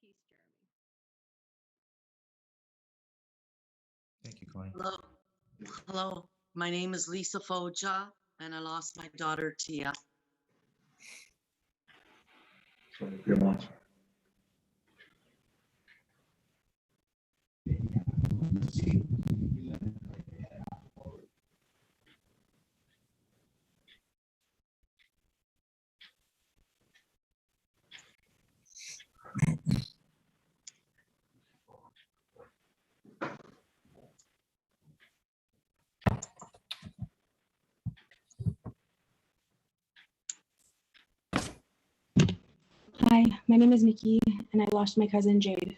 Peace, Jeremy. Thank you, Connie. Hello. Hello. My name is Lisa Foja, and I lost my daughter, Tia. Your loss. Hi, my name is Nikki, and I lost my cousin Jade.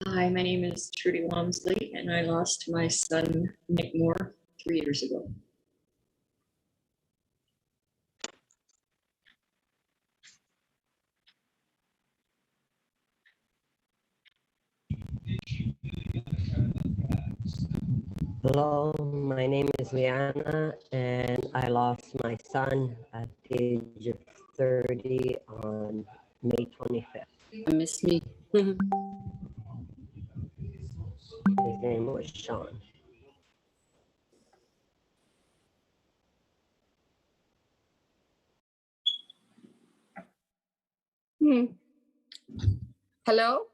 Hi, my name is Trudy Walmsley, and I lost my son, Nick Moore, 3 years ago. Hello, my name is Liana, and I lost my son at the age of 30 on May 25th. I miss me. His name was Sean. Hello?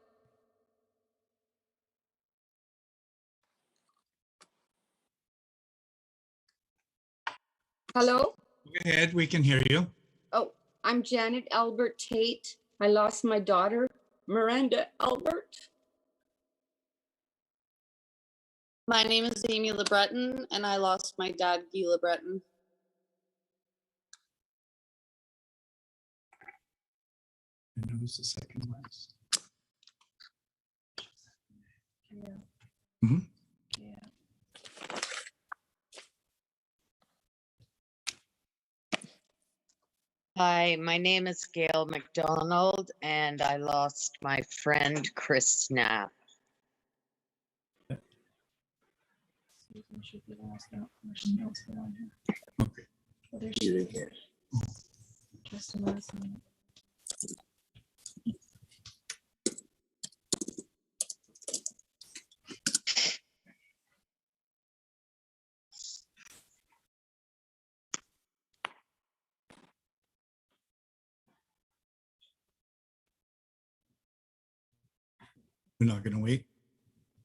Hello? Go ahead, we can hear you. Oh, I'm Janet Albert Tate. I lost my daughter, Miranda Albert. My name is Amy LeBreton, and I lost my dad, Guy LeBreton. And who's the second last? Mhm. Hi, my name is Gail McDonald, and I lost my friend Chris Snap. Okay. We're not gonna wait?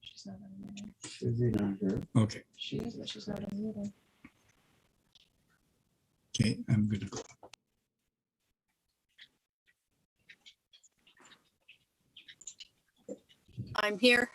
She's not on the meeting. Okay, She is, but she's not on the meeting. okay, I'm gonna go. I'm here.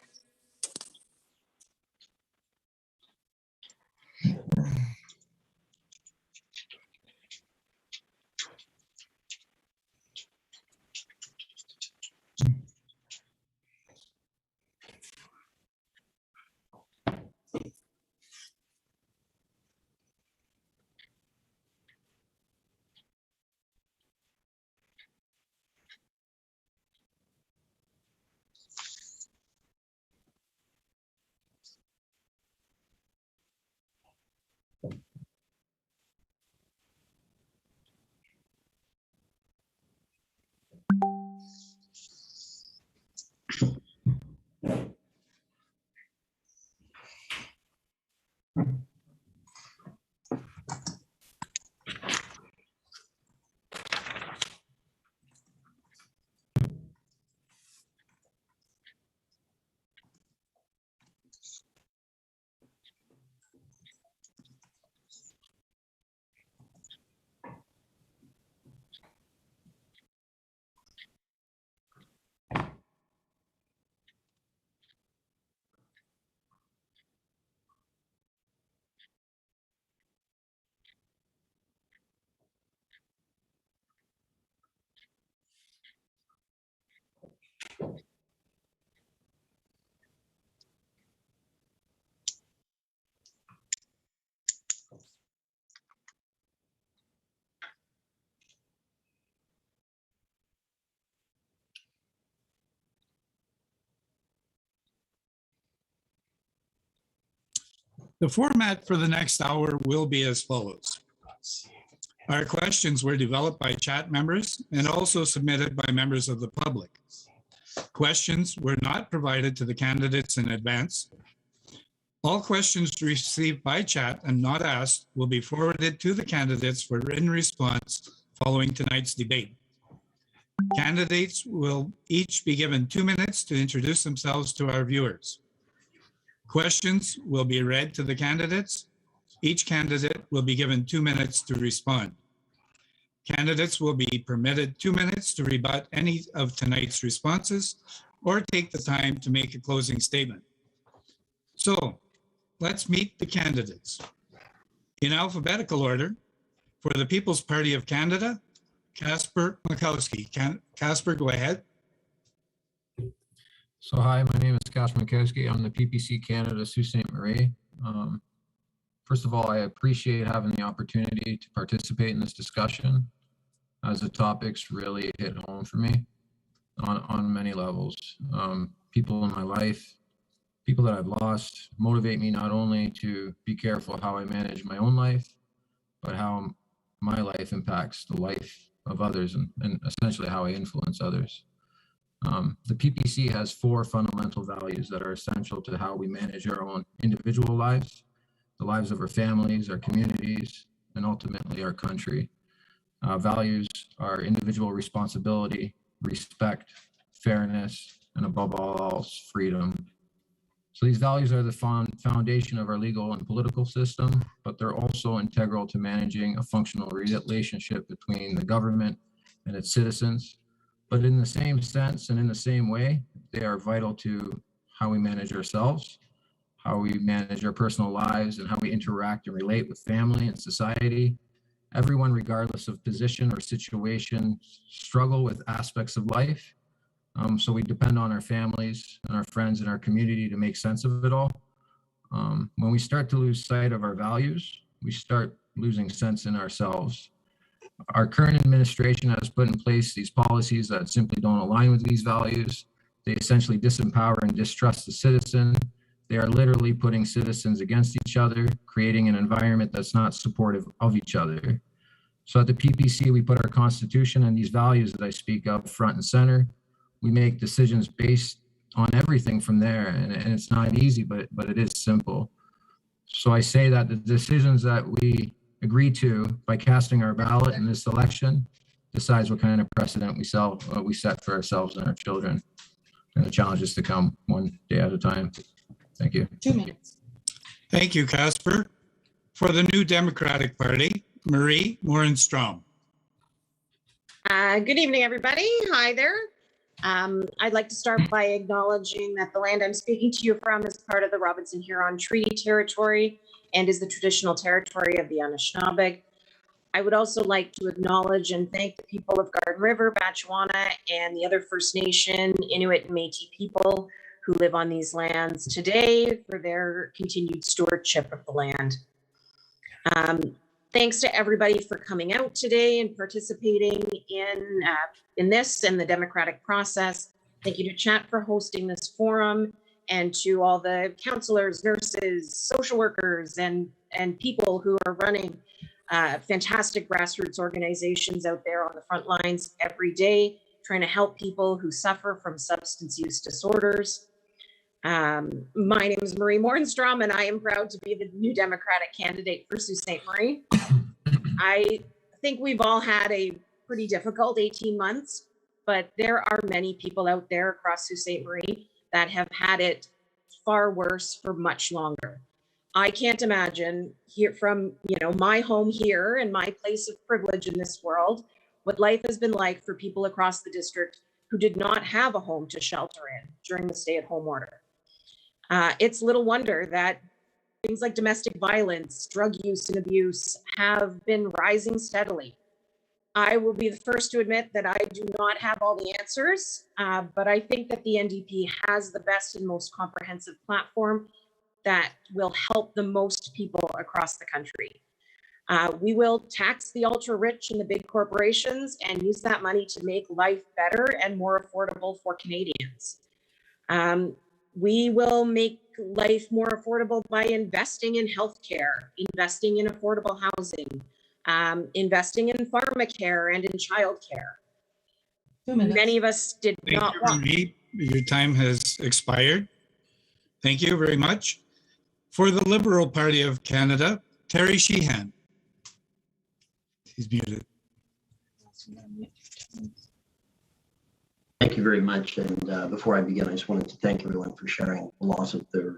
The format for the next hour will be as follows. Our questions were developed by chat members and also submitted by members of the public. Questions were not provided to the candidates in advance. All questions received by chat and not asked will be forwarded to the candidates for written response following tonight's debate. Candidates will each be given 2 minutes to introduce themselves to our viewers. Questions will be read to the candidates. Each candidate will be given 2 minutes to respond. Candidates will be permitted 2 minutes to rebut any of tonight's responses or take the time to make a closing statement. So let's meet the candidates. In alphabetical order, for the People's Party of Canada, Casper Makowski. Casper, go ahead. So hi, my name is Casper Makowski. I'm the PPC Canada Sault Ste. Marie. First of all, I appreciate having the opportunity to participate in this discussion, as the topics really hit home for me on many levels. People in my life, people that I've lost, motivate me not only to be careful how I manage my own life, but how my life impacts the life of others and essentially how I influence others. The PPC has 4 fundamental values that are essential to how we manage our own individual lives, the lives of our families, our communities, and ultimately our country. Values are individual responsibility, respect, fairness, and above all else, freedom. So these values are the foundation of our legal and political system, but they're also integral to managing a functional relationship between the government and its citizens. But in the same sense and in the same way, they are vital to how we manage ourselves, how we manage our personal lives, and how we interact and relate with family and society. Everyone, regardless of position or situation, struggle with aspects of life. So we depend on our families and our friends and our community to make sense of it all. When we start to lose sight of our values, we start losing sense in ourselves. Our current administration has put in place these policies that simply don't align with these values. They essentially disempower and distrust the citizen. They are literally putting citizens against each other, creating an environment that's not supportive of each other. So at the PPC, we put our Constitution and these values that I speak of front and center. We make decisions based on everything from there, and it's not easy, but it is simple. So I say that the decisions that we agree to by casting our ballot in this election decides what kind of precedent we set for ourselves and our children, and the challenges to come one day at a time. Thank you. 2 minutes. Thank you, Casper. For the New Democratic Party, Marie Morenstrom. Good evening, everybody. Hi there. I'd like to start by acknowledging that the land I'm speaking to you from is part of the Robinson-Huron Treaty Territory and is the traditional territory of the Anishinaabe. I would also like to acknowledge and thank the people of Garden River, Batchewana, and the other First Nation, Inuit, and Métis people who live on these lands today for their continued stewardship of the land. Thanks to everybody for coming out today and participating in this and the democratic process. Thank you to Chat for hosting this forum, and to all the counselors, nurses, social workers, and people who are running fantastic grassroots organizations out there on the front lines every day, trying to help people who suffer from substance use disorders. My name is Marie Morenstrom, and I am proud to be the new Democratic candidate for Sault Ste. Marie. I think we've all had a pretty difficult 18 months, but there are many people out there across Sault Ste. Marie that have had it far worse for much longer. I can't imagine here from, my home here and my place of privilege in this world, what life has been like for people across the district who did not have a home to shelter in during the stay-at-home order. It's little wonder that things like domestic violence, drug use, and abuse have been rising steadily. I will be the first to admit that I do not have all the answers, but I think that the NDP has the best and most comprehensive platform that will help the most people across the country. We will tax the ultra rich and the big corporations and use that money to make life better and more affordable for Canadians. We will make life more affordable by investing in healthcare, investing in affordable housing, investing in pharmacare and in childcare. Many of us did not want. Your time has expired. Thank you very much. For the Liberal Party of Canada, Terry Sheehan. He's muted. Thank you very much. And before I begin, I just wanted to thank everyone for sharing the loss of their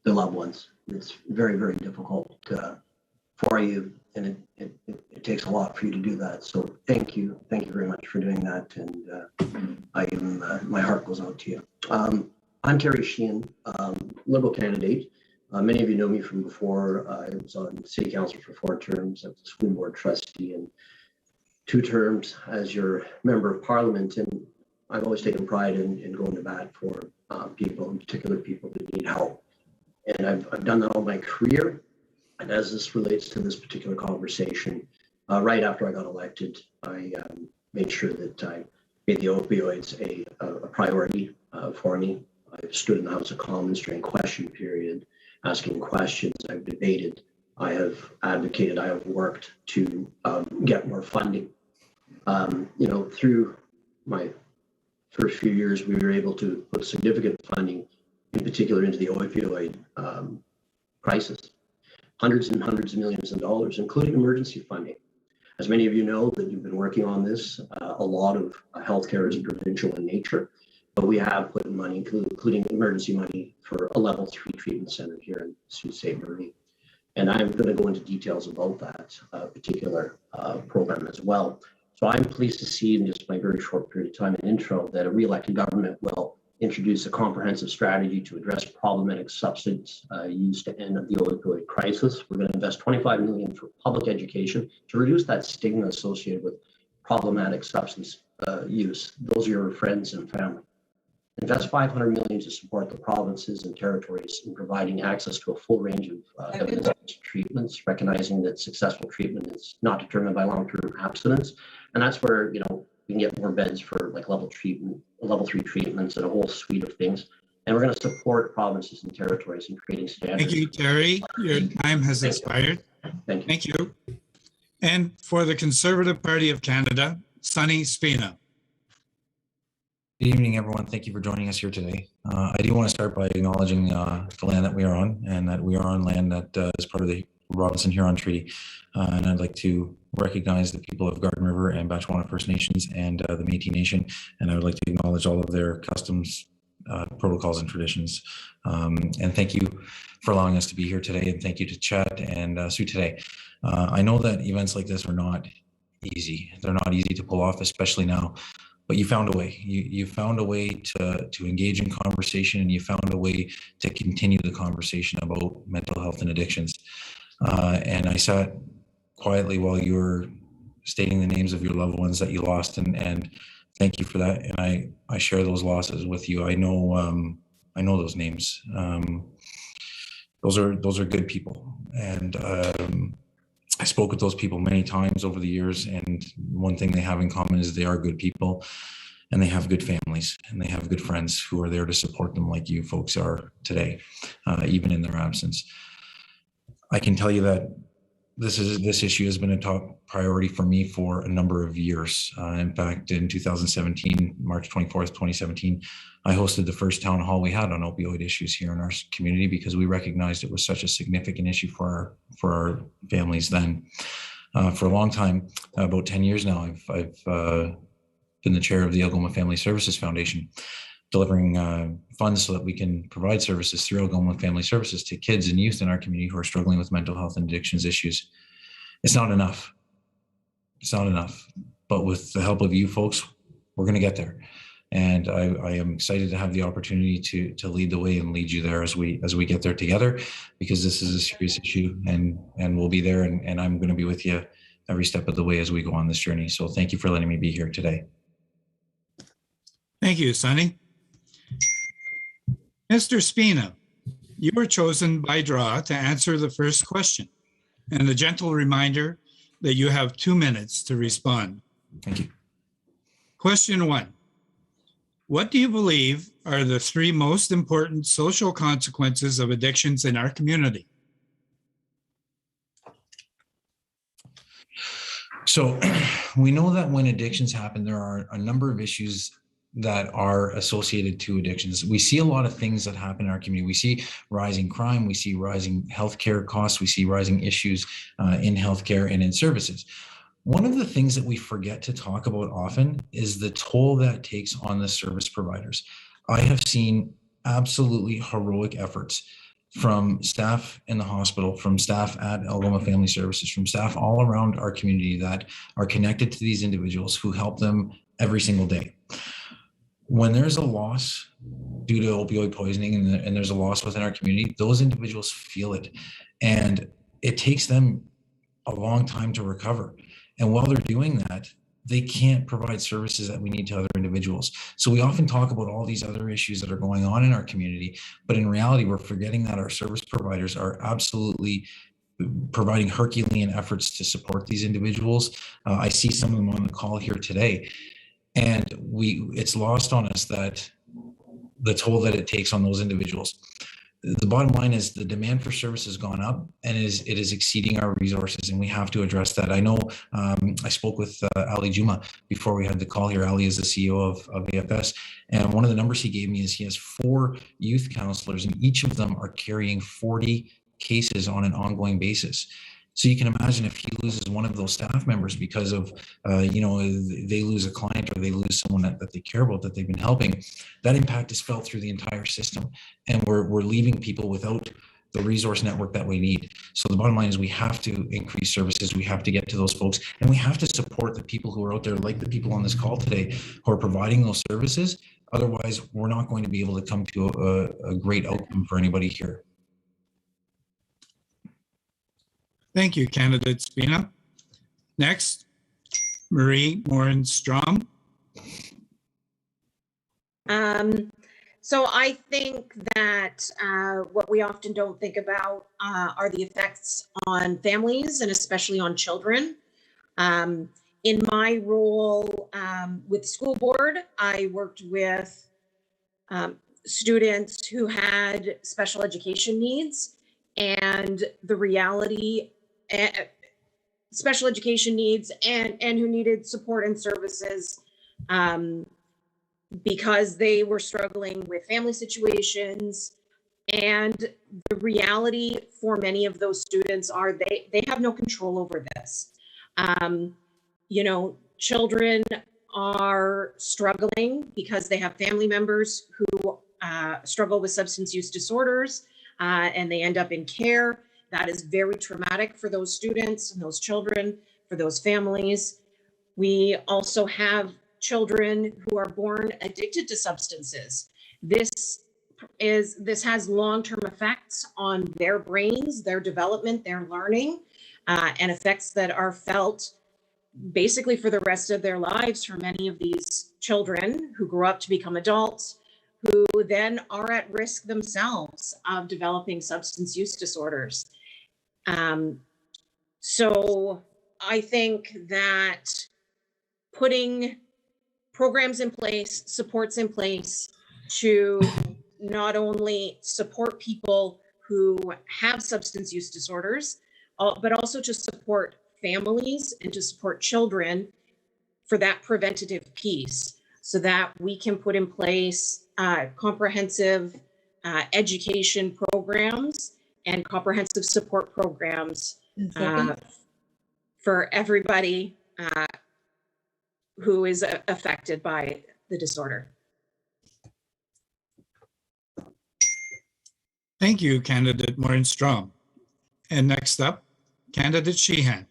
loved ones. It's very, very difficult for you, and it takes a lot for you to do that. So thank you very much for doing that. And my heart goes out to you. I'm Terry Sheehan, Liberal candidate. Many of you know me from before. I was on City Council for 4 terms. I was a school board trustee and 2 terms as your member of Parliament. And I've always taken pride in going to bat for people, in particular people that need help. And I've done that all my career. And as this relates to this particular conversation, right after I got elected, I made sure that I made the opioids a priority for me. I stood in the House of Commons during question period, asking questions. I've debated. I have advocated. I have worked to get more funding. Through my first few years, we were able to put significant funding, in particular, into the opioid crisis. Hundreds and hundreds of millions of dollars, including emergency funding. As many of you know that you've been working on this, a lot of healthcare is provincial in nature, but we have put in money, including emergency money, for a level 3 treatment center here in Sault Ste. Marie. And I'm going to go into details about that particular program as well. So I'm pleased to see in just my very short period of time an intro that a re-elected government will introduce a comprehensive strategy to address problematic substance use to end the opioid crisis. We're going to invest $25 million for public education to reduce that stigma associated with problematic substance use. Those are your friends and family. Invest $500 million to support the provinces and territories in providing access to a full range of evidence-based treatments, recognizing that successful treatment is not determined by long-term abstinence. And that's where, we can get more beds for like level 3 treatments and a whole suite of things. And we're going to support provinces and territories in creating standards. Thank you, Terry. Your time has expired. Thank you. Thank you. And for the Conservative Party of Canada, Sonny Spina. Good evening, everyone. Thank you for joining us here today. I do want to start by acknowledging the land that we are on, and that we are on land that is part of the Robinson-Huron Treaty. And I'd like to recognize the people of Garden River and Batchewana First Nations and the Métis Nation. And I would like to acknowledge all of their customs, protocols, and traditions. And thank you for allowing us to be here today. And thank you to Chat and SooToday. I know that events like this are not easy. They're not easy to pull off, especially now. But you found a way. You found a way to engage in conversation, and you found a way to continue the conversation about mental health and addictions. And I sat quietly while you were stating the names of your loved ones that you lost, and thank you for that. And I share those losses with you. I know those names. Those are good people, and I spoke with those people many times over the years, and one thing they have in common is they are good people, and they have good families, and they have good friends who are there to support them like you folks are today, even in their absence. I can tell you that this issue has been a top priority for me for a number of years. In fact, in 2017, March 24th, 2017, I hosted the first town hall we had on opioid issues here in our community because we recognized it was such a significant issue for our families then. For a long time, about 10 years now, I've been the chair of the Algoma Family Services Foundation, delivering funds so that we can provide services through Algoma Family Services to kids and youth in our community who are struggling with mental health and addictions issues. It's not enough. It's not enough. But with the help of you folks, we're going to get there. And I am excited to have the opportunity to lead the way and lead you there as we get there together, because this is a serious issue, and we'll be there, and I'm going to be with you every step of the way as we go on this journey. So thank you for letting me be here today. Thank you, Sonny. Mr. Spina, you were chosen by draw to answer the first question, and a gentle reminder that you have 2 minutes to respond. Thank you. Question 1. What do you believe are the three most important social consequences of addictions in our community? So we know that when addictions happen, there are a number of issues that are associated to addictions. We see a lot of things that happen in our community. We see rising crime, we see rising healthcare costs, we see rising issues in healthcare and in services. One of the things that we forget to talk about often is the toll that takes on the service providers. I have seen absolutely heroic efforts from staff in the hospital, from staff at Algoma Family Services, from staff all around our community that are connected to these individuals who help them every single day. When there's a loss due to opioid poisoning and there's a loss within our community, those individuals feel it. And it takes them a long time to recover. And while they're doing that, they can't provide services that we need to other individuals. So we often talk about all these other issues that are going on in our community, but in reality, we're forgetting that our service providers are absolutely providing Herculean efforts to support these individuals. I see some of them on the call here today, and it's lost on us that the toll that it takes on those individuals. The bottom line is the demand for service has gone up and it is exceeding our resources, and we have to address that. I know I spoke with Ali Juma before we had the call here. Ali is the CEO of AFS, and one of the numbers he gave me is he has 4 youth counselors, and each of them are carrying 40 cases on an ongoing basis. So you can imagine if he loses one of those staff members because of, they lose a client or they lose someone that they care about, that they've been helping, that impact is felt through the entire system. And we're leaving people without the resource network that we need. So the bottom line is we have to increase services. We have to get to those folks, and we have to support the people who are out there, like the people on this call today, who are providing those services. Otherwise, we're not going to be able to come to a great outcome for anybody here. Thank you, candidate Spina. Next, Marie Morin-Strom. So I think that what we often don't think about are the effects on families and especially on children. In my role with school board, I worked with students who had special education needs, and the reality, special education needs and who needed support and services because they were struggling with family situations. And the reality for many of those students are they have no control over this. Children are struggling because they have family members who struggle with substance use disorders, and they end up in care. That is very traumatic for those students and those children, for those families. We also have children who are born addicted to substances. This has long-term effects on their brains, their development, their learning, and effects that are felt basically for the rest of their lives for many of these children who grow up to become adults, who then are at risk themselves of developing substance use disorders. So I think that putting programs in place, supports in place to not only support people who have substance use disorders, but also to support families and to support children for that preventative piece, so that we can put in place comprehensive education programs and comprehensive support programs for everybody who is affected by the disorder. Thank you, candidate Morin-Strom. And next up, candidate Sheehan.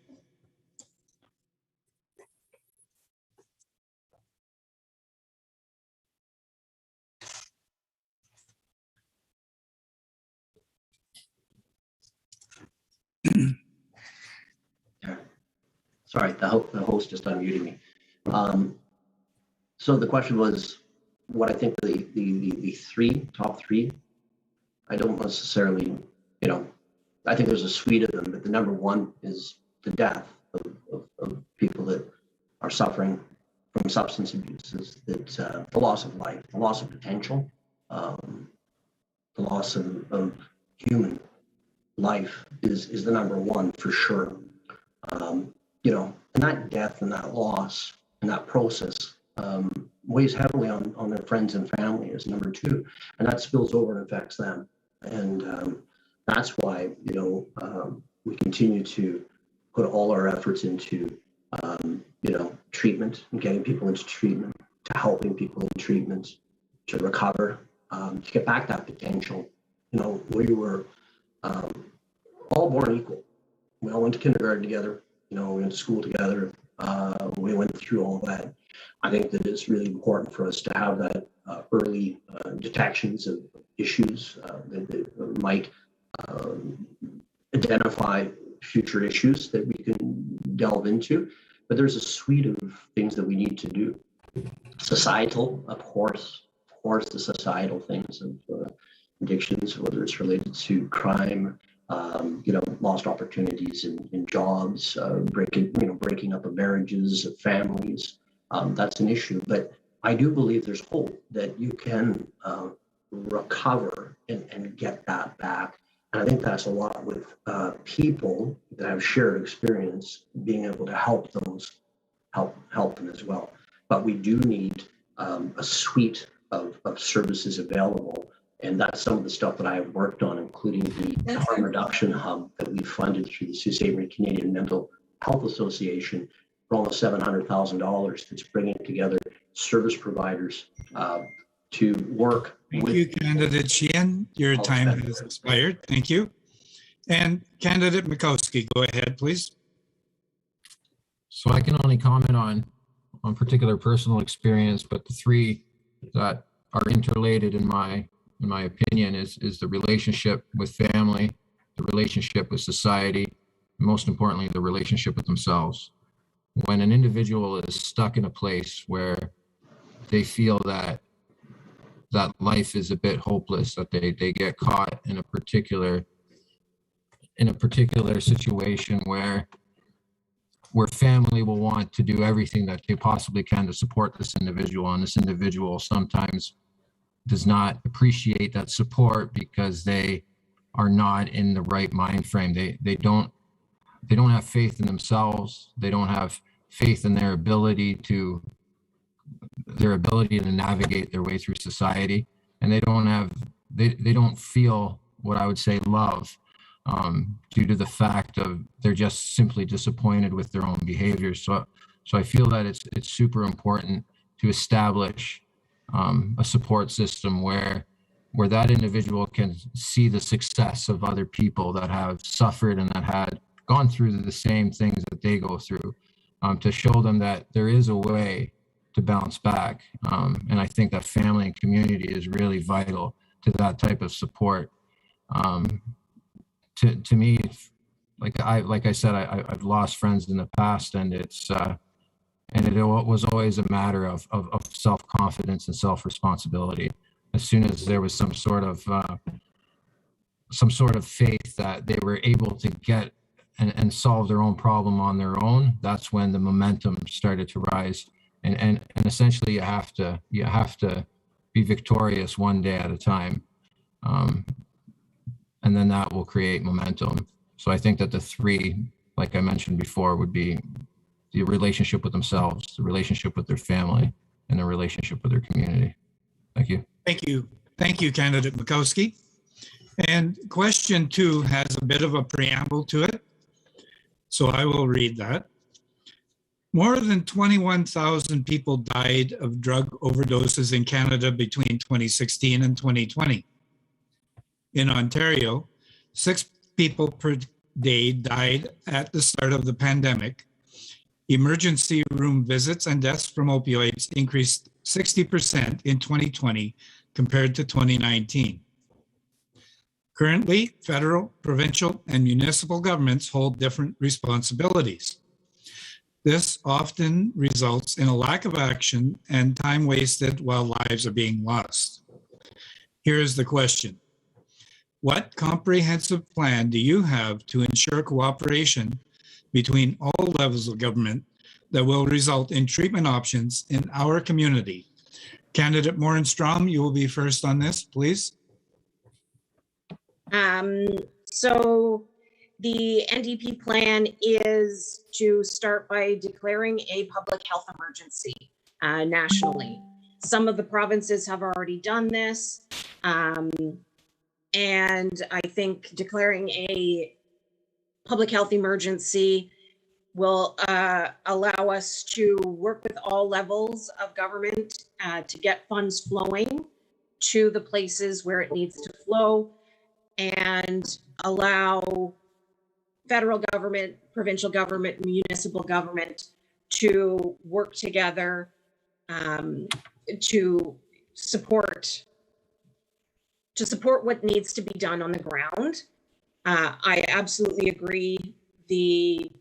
Sorry, the host just unmuted me. So the question was what I think the top three. I don't necessarily, I think there's a suite of them, but the number one is the death of people that are suffering from substance abuse is that the loss of life, the loss of potential, the loss of human life is the number one for sure. And that death and that loss and that process weighs heavily on their friends and family as number two, and that spills over and affects them. And that's why we continue to put all our efforts into treatment and getting people into treatment, to helping people in treatment to recover, to get back that potential. We were all born equal. We all went to kindergarten together. We went to school together. We went through all that. I think that it's really important for us to have that early detections of issues that might identify future issues that we can delve into. But there's a suite of things that we need to do. Societal, of course, the societal things of addictions, whether it's related to crime, lost opportunities in jobs, breaking up of marriages, of families. That's an issue. But I do believe there's hope that you can recover and get that back. And I think that's a lot with people that have shared experience, being able to help them as well. But we do need a suite of services available. And that's some of the stuff that I have worked on, including the harm reduction hub that we funded through the Sault Ste. Marie Canadian Mental Health Association for almost $700,000. That's bringing together service providers to work. Thank you, Candidate Sheehan. Your time has expired. Thank you. And Candidate Mikowski, go ahead, please. So I can only comment on particular personal experience, but the three that are interrelated in my opinion is the relationship with family, the relationship with society, and most importantly, the relationship with themselves. When an individual is stuck in a place where they feel that life is a bit hopeless, that they get caught in a particular situation where family will want to do everything that they possibly can to support this individual, and this individual sometimes does not appreciate that support because they are not in the right mind frame. They don't have faith in themselves. They don't have faith in their ability to navigate their way through society, and they don't feel what I would say love, due to the fact of they're just simply disappointed with their own behaviors. So I feel that it's super important to establish a support system where that individual can see the success of other people that have suffered and that had gone through the same things that they go through, to show them that there is a way to bounce back. And I think that family and community is really vital to that type of support. To me, like I said, I've lost friends in the past, and it was always a matter of self-confidence and self-responsibility. As soon as there was some sort of faith that they were able to get and solve their own problem on their own, that's when the momentum started to rise. And essentially you have to be victorious one day at a time. And then that will create momentum. So I think that the three, like I mentioned before, would be the relationship with themselves, the relationship with their family, and the relationship with their community. Thank you. Thank you. Thank you, Candidate Mikowski. And question 2 has a bit of a preamble to it, so I will read that. More than 21,000 people died of drug overdoses in Canada between 2016 and 2020. In Ontario, 6 people per day died at the start of the pandemic. Emergency room visits and deaths from opioids increased 60% in 2020 compared to 2019. Currently, federal, provincial, and municipal governments hold different responsibilities. This often results in a lack of action and time wasted while lives are being lost. Here is the question. What comprehensive plan do you have to ensure cooperation between all levels of government that will result in treatment options in our community. Candidate Morenstrom, you will be first on this, please. So the NDP plan is to start by declaring a public health emergency nationally. Some of the provinces have already done this. And I think declaring a public health emergency will allow us to work with all levels of government to get funds flowing to the places where it needs to flow, and allow federal government, provincial government, municipal government to work together to support what needs to be done on the ground. I absolutely agree. The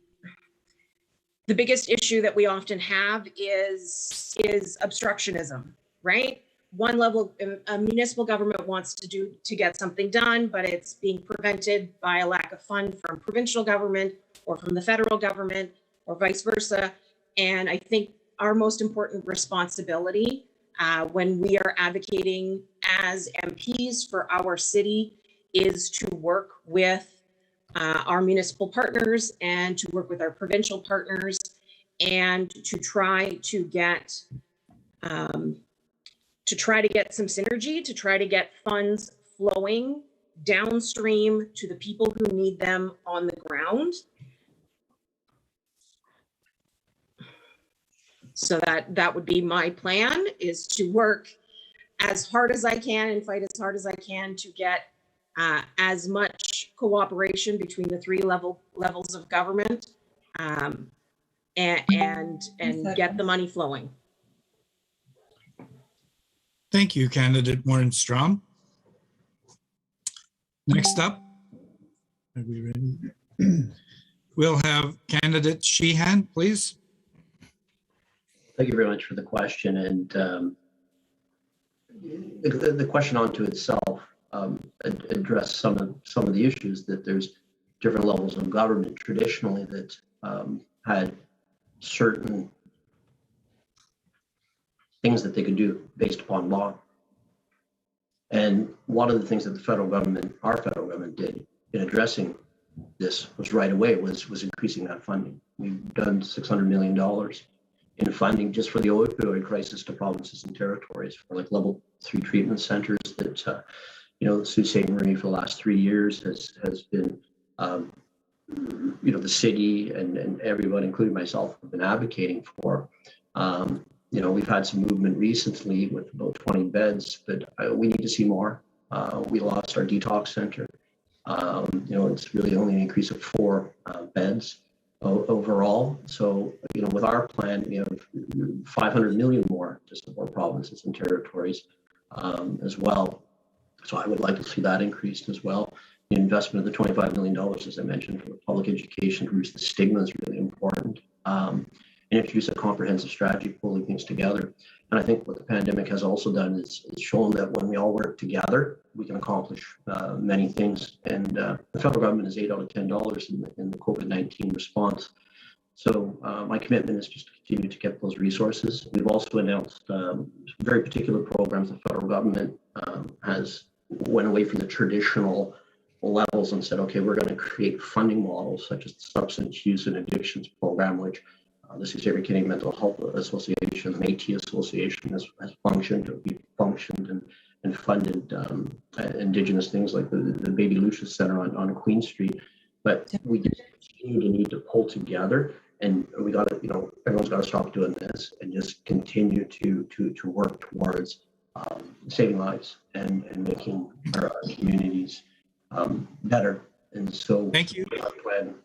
biggest issue that we often have is obstructionism, right? One level, a municipal government wants to get something done, but it's being prevented by a lack of fund from provincial government or from the federal government or vice versa. And I think our most important responsibility when we are advocating as MPs for our city is to work with our municipal partners and to work with our provincial partners and to try to get some synergy, to try to get funds flowing downstream to the people who need them on the ground. So that would be my plan, is to work as hard as I can and fight as hard as I can to get as much cooperation between the three levels of government and get the money flowing. Thank you, Candidate Morenstrom. Next up, are we ready? We'll have Candidate Sheehan, please. Thank you very much for the question. And the question onto itself addressed some of the issues, that there's different levels of government traditionally that had certain things that they could do based upon law. And one of the things that our federal government did in addressing this was right away was increasing that funding. We've done $600 million in funding just for the opioid crisis to provinces and territories for like level 3 treatment centers that, Sault Ste. Marie for the last 3 years has been, the city and everyone, including myself, have been advocating for. We've had some movement recently with about 20 beds, but we need to see more. We lost our detox center. It's really only an increase of 4 beds overall. So, with our plan, we have 500 million more to support provinces and territories as well. So I would like to see that increased as well. The investment of the $25 million, as I mentioned, for public education to reduce the stigma is really important. And introduce a comprehensive strategy, pulling things together. And I think what the pandemic has also done is shown that when we all work together, we can accomplish many things. And the federal government is $8 out of $10 in the COVID-19 response. So my commitment is just to continue to get those resources. We've also announced very particular programs. The federal government went away from the traditional levels and said, okay, we're going to create funding models such as the Substance Use and Addictions Program, which the Sault Ste. Marie Canadian Mental Health Association, the Métis Association has functioned. We've functioned and funded Indigenous things like the Baby Lucius Center on Queen Street. But we just continue to need to pull together, and we got to, everyone's got to stop doing this and just continue to work towards saving lives and making our communities better. And so, thank you.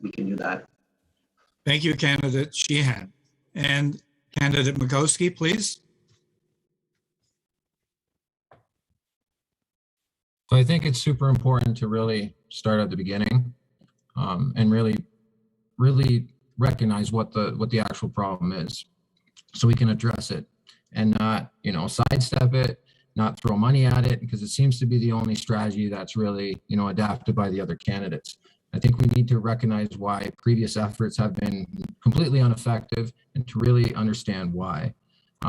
We can do that. Thank you, Candidate Sheehan. And Candidate Mikowski, please. So I think it's super important to really start at the beginning and really recognize what the actual problem is, so we can address it and not, sidestep it, not throw money at it, because it seems to be the only strategy that's really, adapted by the other candidates. I think we need to recognize why previous efforts have been completely ineffective and to really understand why.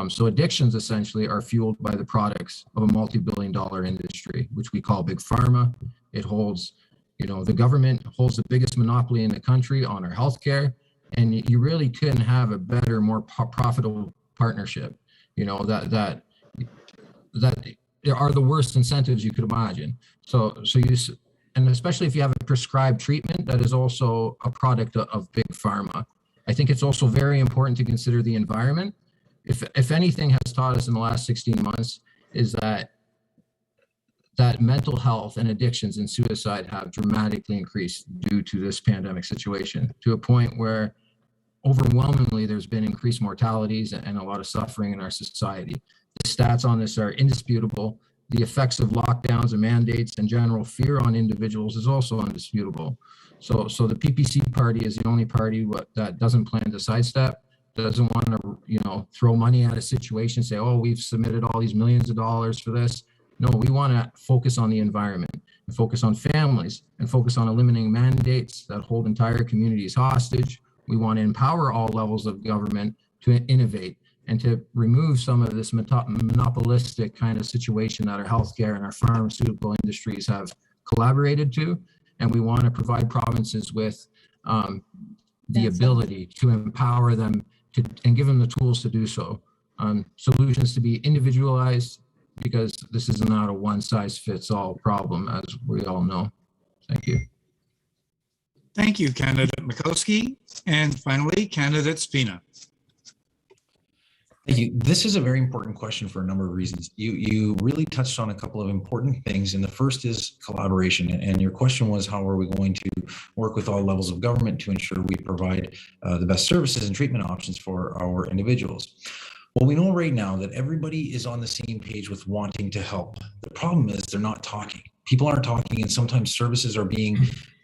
So addictions essentially are fueled by the products of a multi-billion-dollar industry, which we call big pharma. It holds, the government holds the biggest monopoly in the country on our healthcare, and you really couldn't have a better, more profitable partnership. That are the worst incentives you could imagine. And especially if you have a prescribed treatment that is also a product of big pharma. I think it's also very important to consider the environment. If anything has taught us in the last 16 months is that mental health and addictions and suicide have dramatically increased due to this pandemic situation, to a point where overwhelmingly there's been increased mortalities and a lot of suffering in our society. The stats on this are indisputable. The effects of lockdowns and mandates and general fear on individuals is also undisputable. So the PPC party is the only party that doesn't plan to sidestep, doesn't want to, throw money at a situation, say, oh, we've submitted all these millions of dollars for this. No, we want to focus on the environment and focus on families and focus on eliminating mandates that hold entire communities hostage. We want to empower all levels of government to innovate and to remove some of this monopolistic kind of situation that our healthcare and our pharmaceutical industries have collaborated to. And we want to provide provinces with the ability to empower them and give them the tools to do so. Solutions to be individualized, because this is not a one-size-fits-all problem, as we all know. Thank you. Thank you, Candidate Mikowski. And finally, Candidate Spina. Thank you. This is a very important question for a number of reasons. You really touched on a couple of important things, and the first is collaboration. And your question was, how are we going to work with all levels of government to ensure we provide the best services and treatment options for our individuals? Well, we know right now that everybody is on the same page with wanting to help. The problem is they're not talking. People aren't talking, and sometimes services are being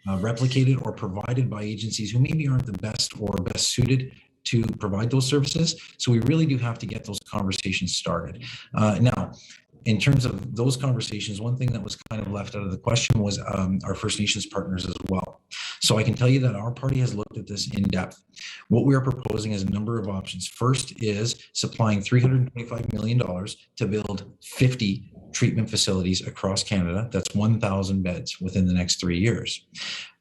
replicated or provided by agencies who maybe aren't the best or best suited to provide those services. So we really do have to get those conversations started. Now, in terms of those conversations, one thing that was kind of left out of the question was our First Nations partners as well. So I can tell you that our party has looked at this in depth. What we are proposing is a number of options. First is supplying $325 million to build 50 treatment facilities across Canada. That's 1,000 beds within the next 3 years.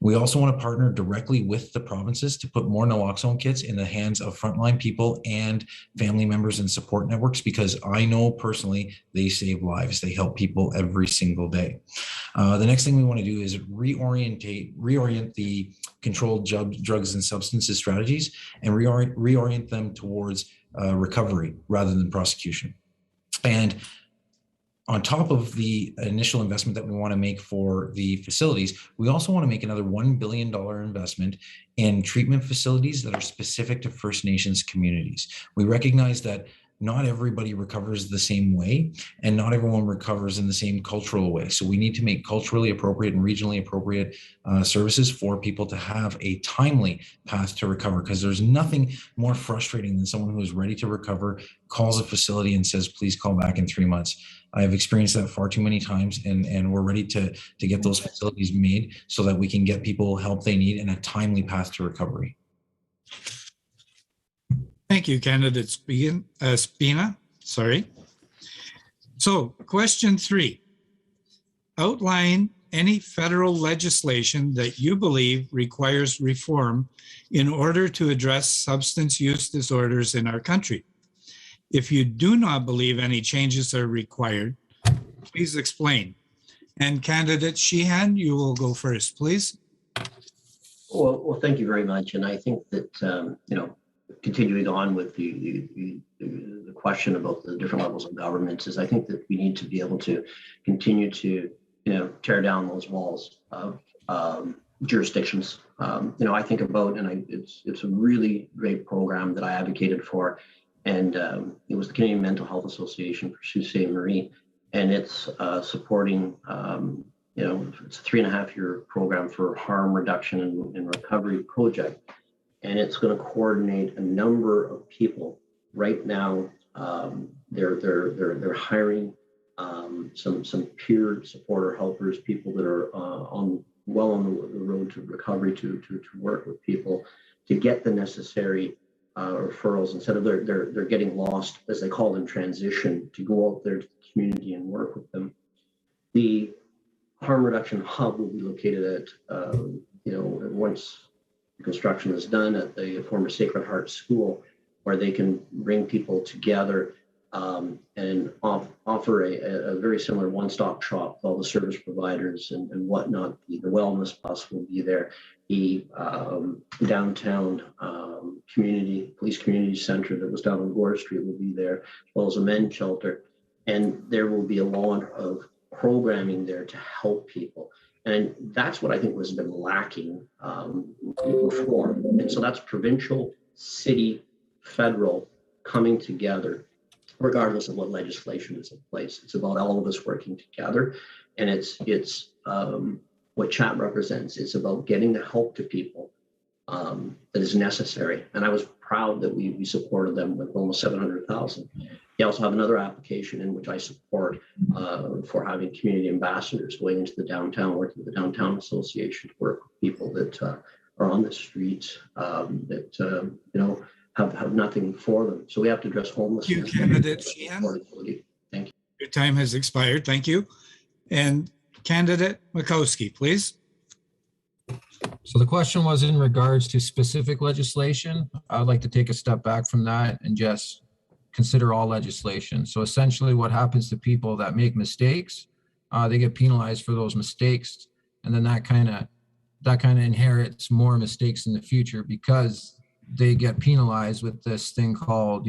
We also want to partner directly with the provinces to put more naloxone kits in the hands of frontline people and family members and support networks, because I know personally they save lives. They help people every single day. The next thing we want to do is reorient the controlled drugs and substances strategies and reorient them towards recovery rather than prosecution. And on top of the initial investment that we want to make for the facilities, we also want to make another $1 billion investment in treatment facilities that are specific to First Nations communities. We recognize that not everybody recovers the same way, and not everyone recovers in the same cultural way. So we need to make culturally appropriate and regionally appropriate services for people to have a timely path to recover, because there's nothing more frustrating than someone who is ready to recover, calls a facility and says, please call back in 3 months. I've experienced that far too many times, and we're ready to get those facilities made so that we can get people help they need and a timely path to recovery. Thank you, Candidate Spina. So question 3, outline any federal legislation that you believe requires reform in order to address substance use disorders in our country. If you do not believe any changes are required, please explain. And Candidate Sheehan, you will go first, please. Well, thank you very much. And I think that, continuing on with the question about the different levels of government, is I think that we need to be able to continue to, tear down those walls of jurisdictions. I think about, and it's a really great program that I advocated for, and it was the Canadian Mental Health Association for Sault Ste. Marie, and it's supporting, it's a 3.5-year program for harm reduction and recovery project. And it's going to coordinate a number of people. Right now, they're hiring some peer supporter helpers, people that are on well on the road to recovery to work with people to get the necessary referrals instead of they're getting lost, as they call it, in transition, to go out there to the community and work with them. The harm reduction hub will be located at, once the construction is done, at the former Sacred Heart School, where they can bring people together and offer a very similar one-stop shop with all the service providers and whatnot. The wellness bus will be there. The downtown police community center that was down on Gore Street will be there, as well as a men's shelter. And there will be a lot of programming there to help people. And that's what I think was been lacking before. And so that's provincial, city, federal coming together, regardless of what legislation is in place. It's about all of us working together. And it's what CHAT represents. It's about getting the help to people that is necessary. And I was proud that we supported them with almost 700,000. They also have another application in which I support for having community ambassadors going into the downtown, working with the Downtown Association to work with people that are on the streets that have nothing for them. So we have to address homelessness. Thank you, Candidate Sheehan. Thank you. Your time has expired. Thank you. And Candidate Makowski, please. So the question was in regards to specific legislation. I'd like to take a step back from that and just consider all legislation. So essentially what happens to people that make mistakes, they get penalized for those mistakes. And then that kind of inherits more mistakes in the future because they get penalized with this thing called,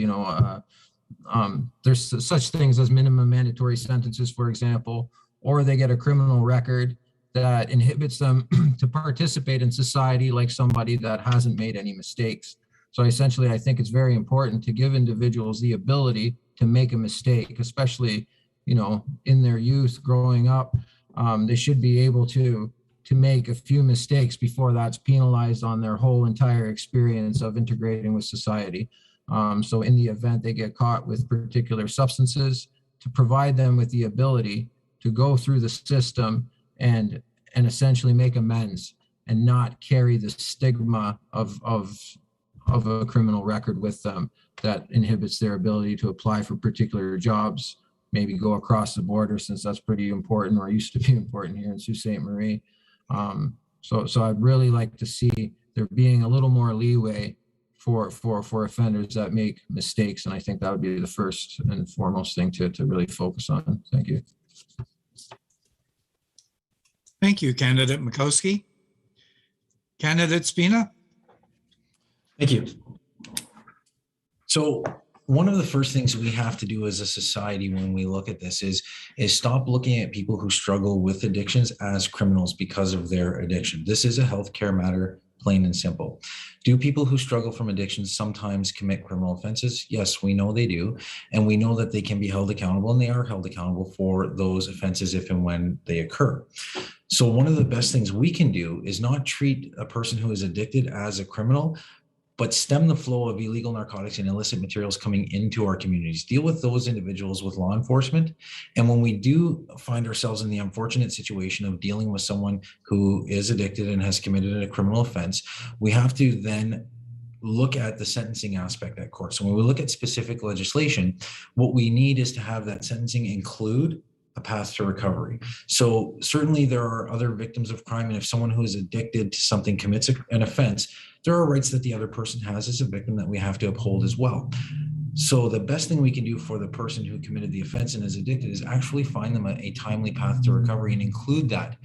there's such things as minimum mandatory sentences, for example, or they get a criminal record that inhibits them to participate in society like somebody that hasn't made any mistakes. So essentially, I think it's very important to give individuals the ability to make a mistake, especially, in their youth growing up. They should be able to make a few mistakes before that's penalized on their whole entire experience of integrating with society. So in the event they get caught with particular substances, to provide them with the ability to go through the system and essentially make amends and not carry the stigma of a criminal record with them that inhibits their ability to apply for particular jobs, maybe go across the border, since that's pretty important, or used to be important here in Sault Ste. Marie. So I'd really like to see there being a little more leeway for offenders that make mistakes. And I think that would be the first and foremost thing to really focus on. Thank you. Thank you, Candidate Makowski. Candidate Spina. Thank you. So one of the first things we have to do as a society when we look at this is stop looking at people who struggle with addictions as criminals because of their addiction. This is a healthcare matter, plain and simple. Do people who struggle from addictions sometimes commit criminal offenses? Yes, we know they do. And we know that they can be held accountable, and they are held accountable for those offenses if and when they occur. So one of the best things we can do is not treat a person who is addicted as a criminal, but stem the flow of illegal narcotics and illicit materials coming into our communities. Deal with those individuals with law enforcement. And when we do find ourselves in the unfortunate situation of dealing with someone who is addicted and has committed a criminal offense, we have to then look at the sentencing aspect at court. So when we look at specific legislation, what we need is to have that sentencing include a path to recovery. So certainly there are other victims of crime, and if someone who is addicted to something commits an offense, there are rights that the other person has as a victim that we have to uphold as well. So the best thing we can do for the person who committed the offense and is addicted is actually find them a timely path to recovery and include that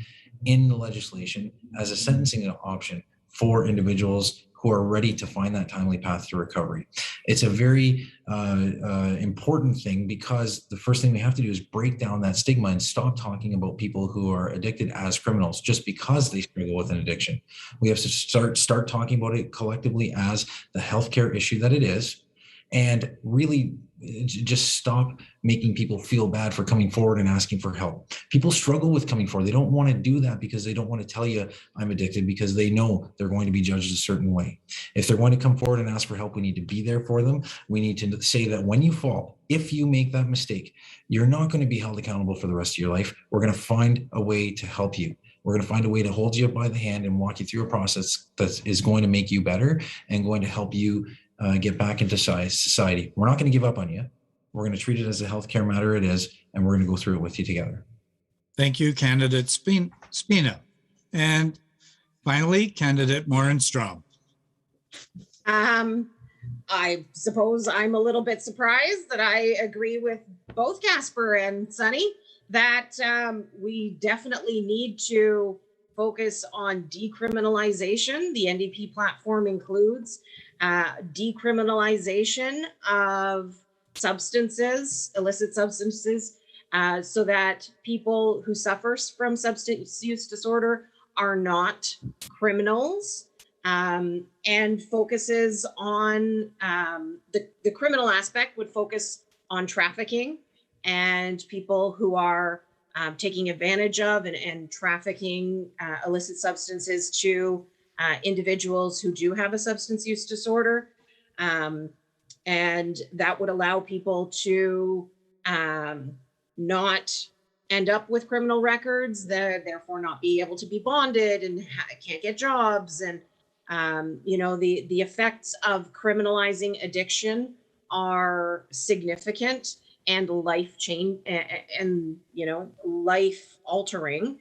in the legislation as a sentencing option for individuals who are ready to find that timely path to recovery. It's a very important thing, because the first thing we have to do is break down that stigma and stop talking about people who are addicted as criminals just because they struggle with an addiction. We have to start talking about it collectively as the healthcare issue that it is, and really just stop making people feel bad for coming forward and asking for help. People struggle with coming forward. They don't want to do that because they don't want to tell you I'm addicted, because they know they're going to be judged a certain way. If they're going to come forward and ask for help, we need to be there for them. We need to say that when you fall, if you make that mistake, you're not going to be held accountable for the rest of your life. We're going to find a way to help you. We're going to find a way to hold you by the hand and walk you through a process that is going to make you better and going to help you get back into society. We're not going to give up on you. We're going to treat it as a healthcare matter it is, and we're going to go through it with you together. Thank you, candidate Spina. And finally, candidate Morenstrom. I suppose I'm a little bit surprised that I agree with both Casper and Sunny that we definitely need to focus on decriminalization. The NDP platform includes decriminalization of substances, illicit substances, so that people who suffer from substance use disorder are not criminals. And focuses on the criminal aspect would focus on trafficking and people who are taking advantage of and trafficking illicit substances to individuals who do have a substance use disorder. And that would allow people to not end up with criminal records, therefore not be able to be bonded and can't get jobs. And the effects of criminalizing addiction are significant and life altering.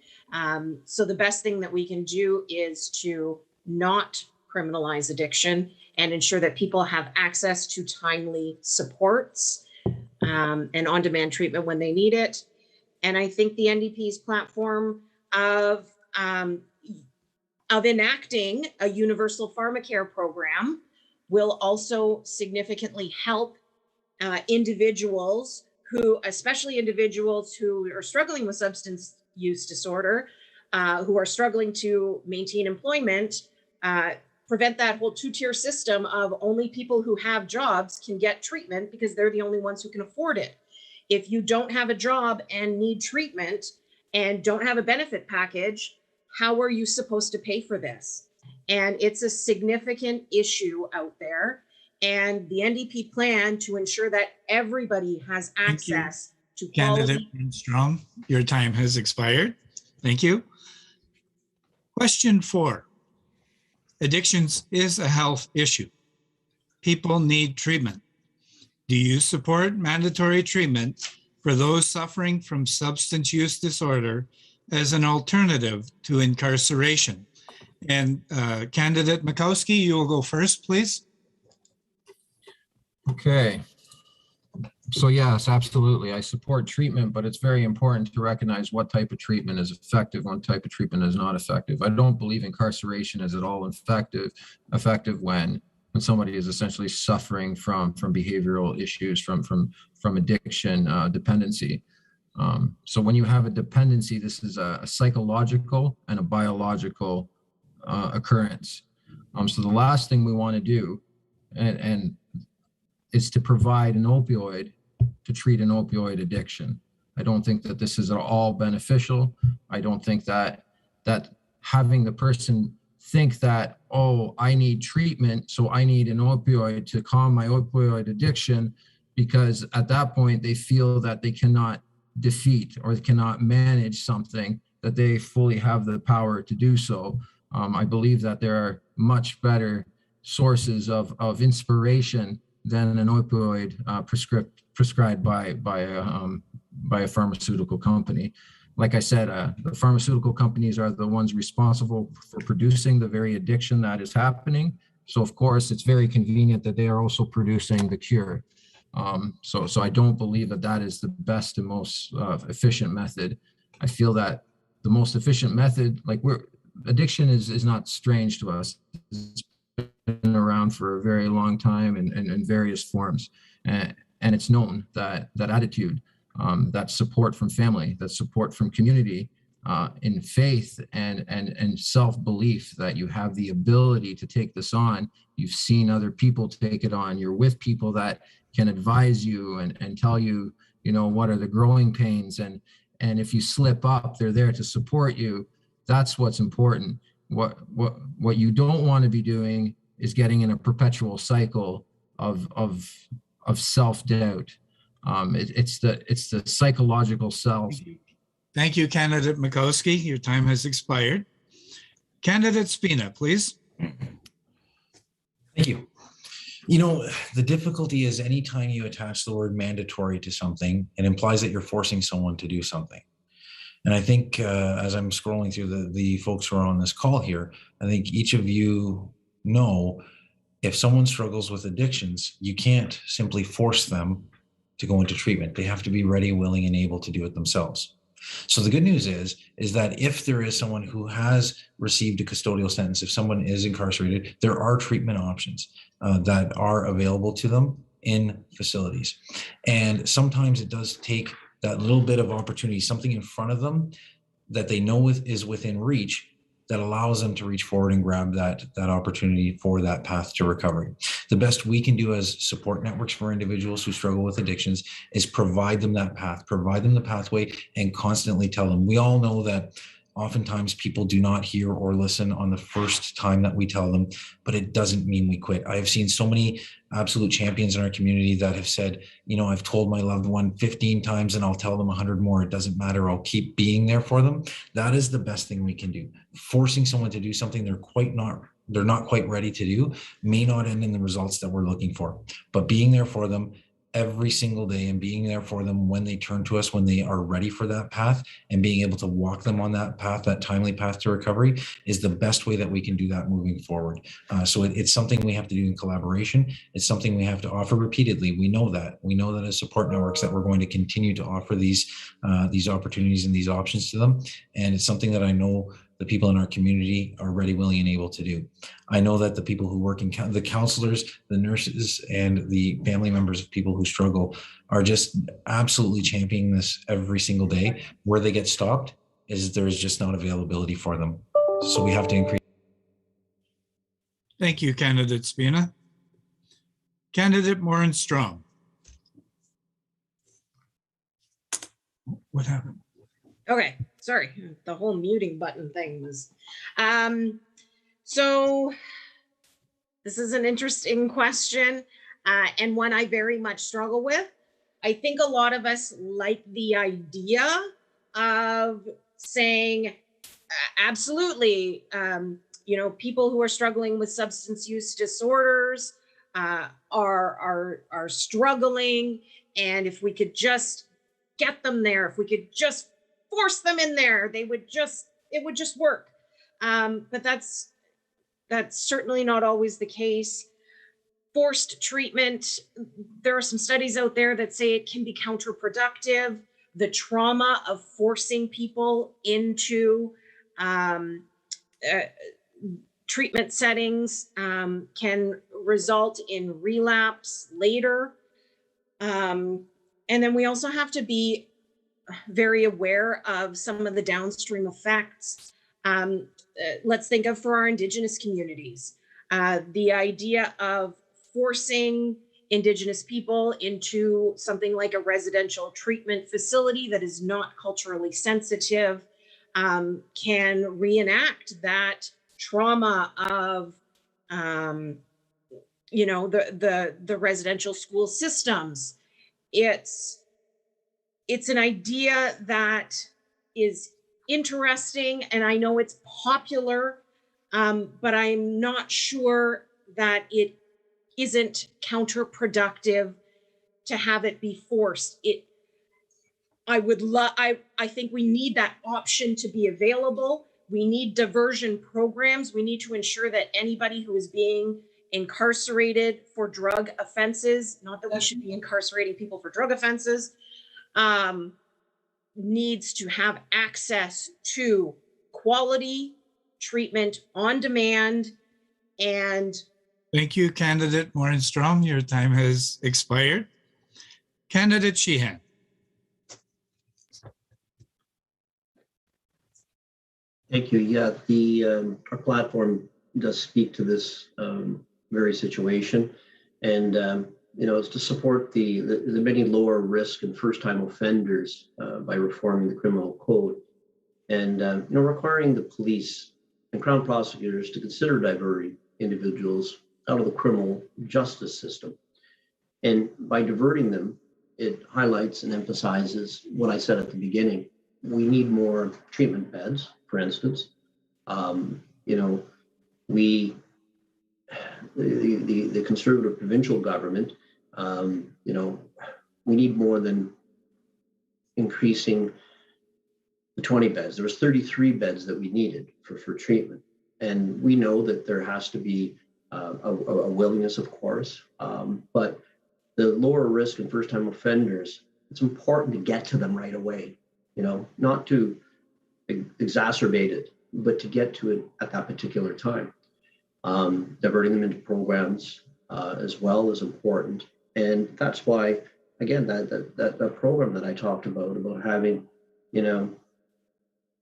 So the best thing that we can do is to not criminalize addiction and ensure that people have access to timely supports and on-demand treatment when they need it. And I think the NDP's platform of enacting a universal pharmacare program will also significantly help individuals especially individuals who are struggling with substance use disorder, who are struggling to maintain employment, prevent that whole two-tier system of only people who have jobs can get treatment because they're the only ones who can afford it. If you don't have a job and need treatment and don't have a benefit package, how are you supposed to pay for this? And it's a significant issue out there. And the NDP plan to ensure that everybody has access to Candidate quality. Strong, your time has expired. Thank you. Question 4. Addictions is a health issue. People need treatment. Do you support mandatory treatment for those suffering from substance use disorder as an alternative to incarceration? And candidate Makowski, you will go first, please. Okay. So yes, absolutely. I support treatment, but it's very important to recognize what type of treatment is effective, what type of treatment is not effective. I don't believe incarceration is at all effective when somebody is essentially suffering from behavioral issues, from addiction, dependency. So when you have a dependency, this is a psychological and a biological occurrence. So the last thing we want to do, and is to provide an opioid to treat an opioid addiction. I don't think that this is at all beneficial. I don't think that having the person think that, oh, I need treatment, so I need an opioid to calm my opioid addiction, because at that point they feel that they cannot defeat or cannot manage something, that they fully have the power to do so. I believe that there are much better sources of inspiration than an opioid prescribed by a pharmaceutical company. Like I said, the pharmaceutical companies are the ones responsible for producing the very addiction that is happening. So of course, it's very convenient that they are also producing the cure. So I don't believe that is the best and most efficient method. I feel that the most efficient method, addiction is not strange to us. It's been around for a very long time in various forms. And it's known that attitude, that support from family, that support from community, in faith and self-belief that you have the ability to take this on. You've seen other people take it on. You're with people that can advise you and tell you, what are the growing pains. And if you slip up, they're there to support you. That's what's important. What you don't want to be doing is getting in a perpetual cycle of self-doubt. It's the psychological self. Thank you, candidate Mikowski. Your time has expired. Candidate Spina, please. Thank you. You know, the difficulty is anytime you attach the word mandatory to something, it implies that you're forcing someone to do something. And I think as I'm scrolling through the folks who are on this call here, I think each of you know if someone struggles with addictions, you can't simply force them to go into treatment. They have to be ready, willing, and able to do it themselves. So the good news is that if there is someone who has received a custodial sentence, if someone is incarcerated, there are treatment options that are available to them in facilities. And sometimes it does take that little bit of opportunity, something in front of them that they know is within reach, that allows them to reach forward and grab that opportunity for that path to recovery. The best we can do as support networks for individuals who struggle with addictions is provide them that path, provide them the pathway, and constantly tell them. We all know that oftentimes people do not hear or listen on the first time that we tell them, but it doesn't mean we quit. I have seen so many absolute champions in our community that have said, you know, I've told my loved one 15 times and I'll tell them 100 more. It doesn't matter. I'll keep being there for them. That is the best thing we can do. Forcing someone to do something they're not quite ready to do may not end in the results that we're looking for, but being there for them every single day and being there for them when they turn to us, when they are ready for that path, and being able to walk them on that path, that timely path to recovery, is the best way that we can do that moving forward. So it's something we have to do in collaboration. It's something we have to offer repeatedly. We know that as support networks that we're going to continue to offer these opportunities and these options to them. And it's something that I know the people in our community are ready, willing, and able to do. I know that the people who work in the counselors, the nurses, and the family members of people who struggle are just absolutely championing this every single day. Where they get stopped is there's just not availability for them. So we have to increase. Thank you, candidate Spina. Candidate Morin Strong. What happened? Okay, sorry, the whole muting button thing was. So this is an interesting question and one I very much struggle with. I think a lot of us like the idea of saying, absolutely, you know, people who are struggling with substance use disorders are struggling, and if we could just get them there, if we could just force them in there, it would just work. But that's certainly not always the case. Forced treatment, there are some studies out there that say it can be counterproductive. The trauma of forcing people into treatment settings can result in relapse later. And then we also have to be very aware of some of the downstream effects. Let's think of for our Indigenous communities, the idea of forcing Indigenous people into something like a residential treatment facility that is not culturally sensitive can reenact that trauma of, you know, the residential school systems. It's an idea that is interesting, and I know it's popular, but I'm not sure that it isn't counterproductive to have it be forced. I think we need that option to be available. We need diversion programs. We need to ensure that anybody who is being incarcerated for drug offenses, not that we should be incarcerating people for drug offenses, needs to have access to quality treatment on demand. And thank you, candidate Morin Strong. Your time has expired. Candidate Sheehan. Thank you. Yeah, our platform does speak to this very situation, and you know, it's to support the many lower risk and first-time offenders by reforming the criminal code, and you know, requiring the police and Crown prosecutors to consider diverting individuals out of the criminal justice system. And by diverting them, it highlights and emphasizes what I said at the beginning, we need more treatment beds, for instance. You know, the conservative provincial government, you know, we need more than increasing the 20 beds. There was 33 beds that we needed for treatment. And we know that there has to be a willingness, of course, but the lower risk and first time offenders, it's important to get to them right away, you know, not to exacerbate it, but to get to it at that particular time. Diverting them into programs as well is important. And that's why, again, that program that I talked about having, you know,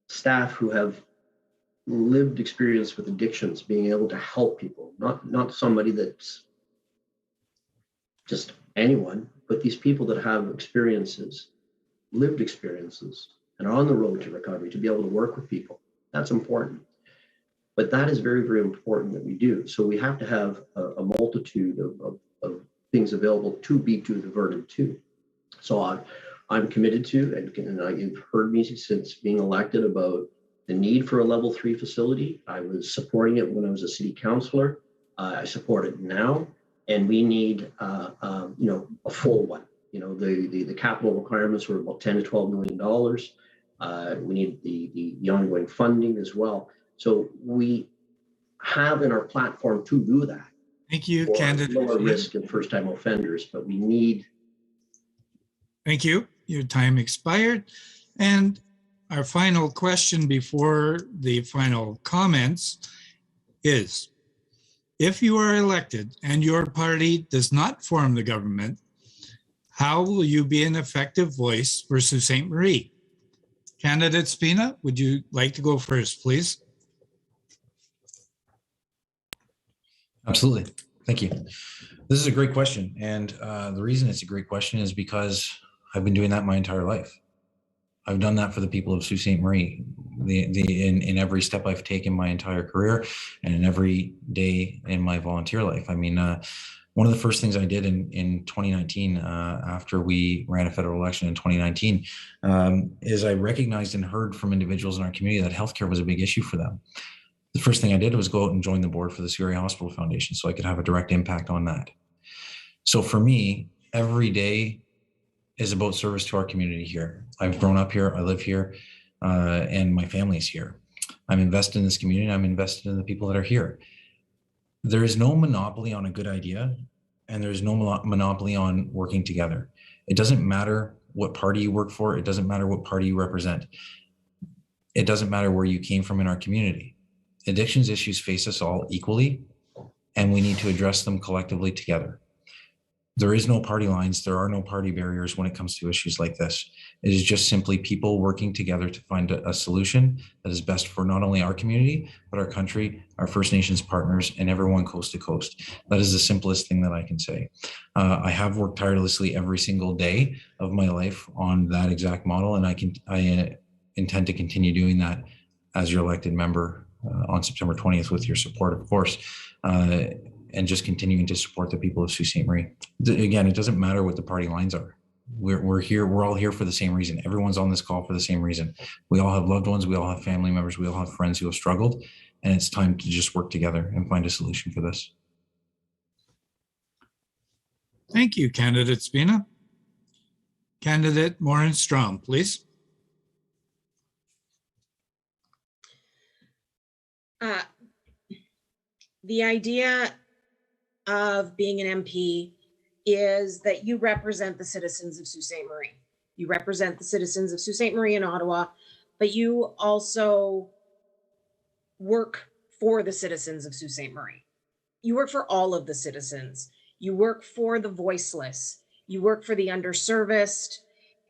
staff who have lived experience with addictions, being able to help people, not somebody that's just anyone, but these people that have experiences, lived experiences, and are on the road to recovery, to be able to work with people. That's important. But that is very, very important that we do. So we have to have a multitude of things available to be diverted to. So I'm committed to, and you've heard me since being elected about the need for a level 3 facility. I was supporting it when I was a city councillor. I support it now, and we need you know, a full one. You know, the capital requirements were about $10 to $12 million. We need the ongoing funding as well. So we have in our platform to do that. Thank you, candidate. Lower risk and first-time offenders, but we need. Thank you. Your time expired. And our final question before the final comments is, if you are elected and your party does not form the government, how will you be an effective voice for Sault Ste. Marie? Candidate Spina, would you like to go first, please? Absolutely. Thank you. This is a great question. And the reason it's a great question is because I've been doing that my entire life. I've done that for the people of Sault Ste. Marie in every step I've taken my entire career and in every day in my volunteer life. I mean, one of the first things I did in 2019, after we ran a federal election in 2019, is I recognized and heard from individuals in our community that healthcare was a big issue for them. The first thing I did was go out and join the board for the Sierra Hospital Foundation so I could have a direct impact on that. So for me, every day is about service to our community here. I've grown up here, I live here, and my family's here. I'm invested in this community, and I'm invested in the people that are here. There is no monopoly on a good idea, and there's no monopoly on working together. It doesn't matter what party you work for. It doesn't matter what party you represent. It doesn't matter where you came from in our community. Addictions issues face us all equally, and we need to address them collectively together. There is no party lines. There are no party barriers when it comes to issues like this. It is just simply people working together to find a solution that is best for not only our community, but our country, our First Nations partners, and everyone coast to coast. That is the simplest thing that I can say. I have worked tirelessly every single day of my life on that exact model, and I intend to continue doing that as your elected member on September 20th with your support, of course, and just continuing to support the people of Sault Ste. Marie. Again, it doesn't matter what the party lines are. We're here. We're all here for the same reason. Everyone's on this call for the same reason. We all have loved ones. We all have family members. We all have friends who have struggled, and it's time to just work together and find a solution for this. Thank you, Candidate Spina. Candidate Morin Strom, please. The idea of being an MP is that you represent the citizens of Sault Ste. Marie. You represent the citizens of Sault Ste. Marie and Ottawa, but you also work for the citizens of Sault Ste. Marie. You work for all of the citizens. You work for the voiceless. You work for the underserviced,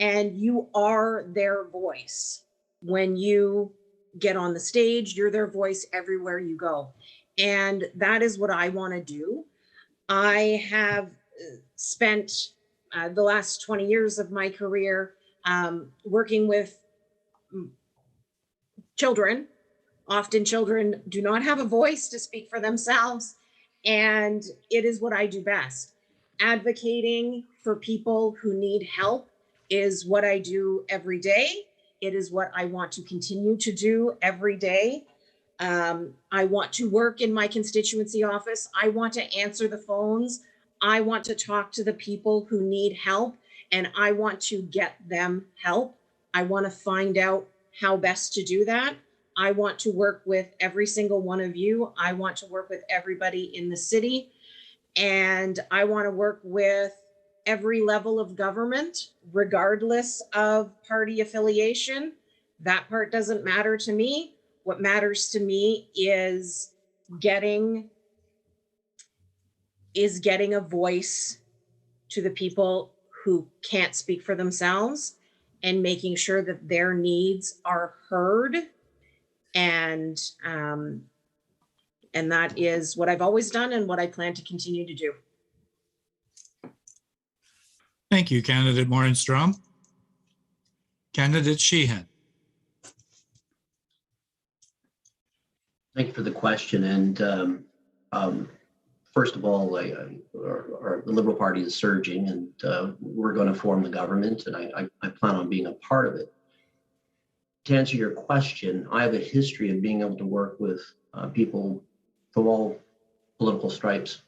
and you are their voice. When you get on the stage, you're their voice everywhere you go. And that is what I want to do. I have spent the last 20 years of my career working with children. Often children do not have a voice to speak for themselves, and it is what I do best. Advocating for people who need help is what I do every day. It is what I want to continue to do every day. I want to work in my constituency office. I want to answer the phones. I want to talk to the people who need help, and I want to get them help. I want to find out how best to do that. I want to work with every single one of you. I want to work with everybody in the city, and I want to work with every level of government, regardless of party affiliation. That part doesn't matter to me. What matters to me is getting a voice to the people who can't speak for themselves and making sure that their needs are heard. And that is what I've always done and what I plan to continue to do. Thank you, Candidate Morenstrom. Candidate Sheehan. Thank you for the question. And first of all, the Liberal Party is surging, and we're going to form the government, and I plan on being a part of it. To answer your question, I have a history of being able to work with people from all political stripes.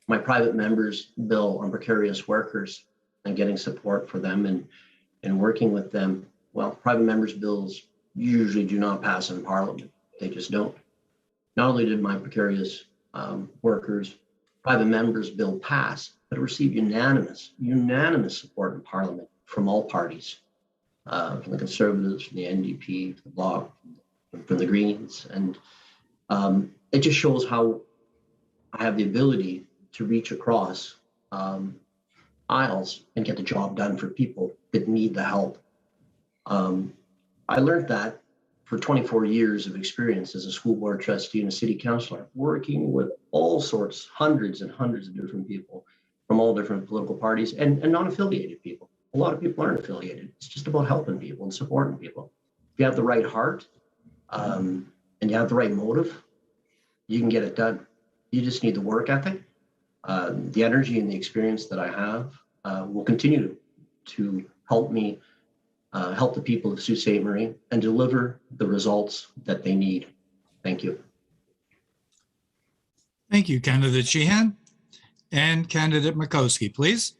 My private members bill on precarious workers and getting support for them and working with them. Well, private members bills usually do not pass in Parliament. They just don't. Not only did my precarious workers, private members bill pass, but it received unanimous support in Parliament from all parties, from the Conservatives, from the NDP, from the Bloc, from the Greens. And it just shows how I have the ability to reach across aisles and get the job done for people that need the help. I learned that for 24 years of experience as a school board trustee and a city councillor, working with all sorts, hundreds and hundreds of different people from all different political parties and non-affiliated people. A lot of people aren't affiliated. It's just about helping people and supporting people. If you have the right heart and you have the right motive, you can get it done. You just need the work ethic. The energy and the experience that I have will continue to help me help the people of Sault Ste. Marie and deliver the results that they need. Thank you. Thank you, Candidate Sheehan. And Candidate Makowski, please.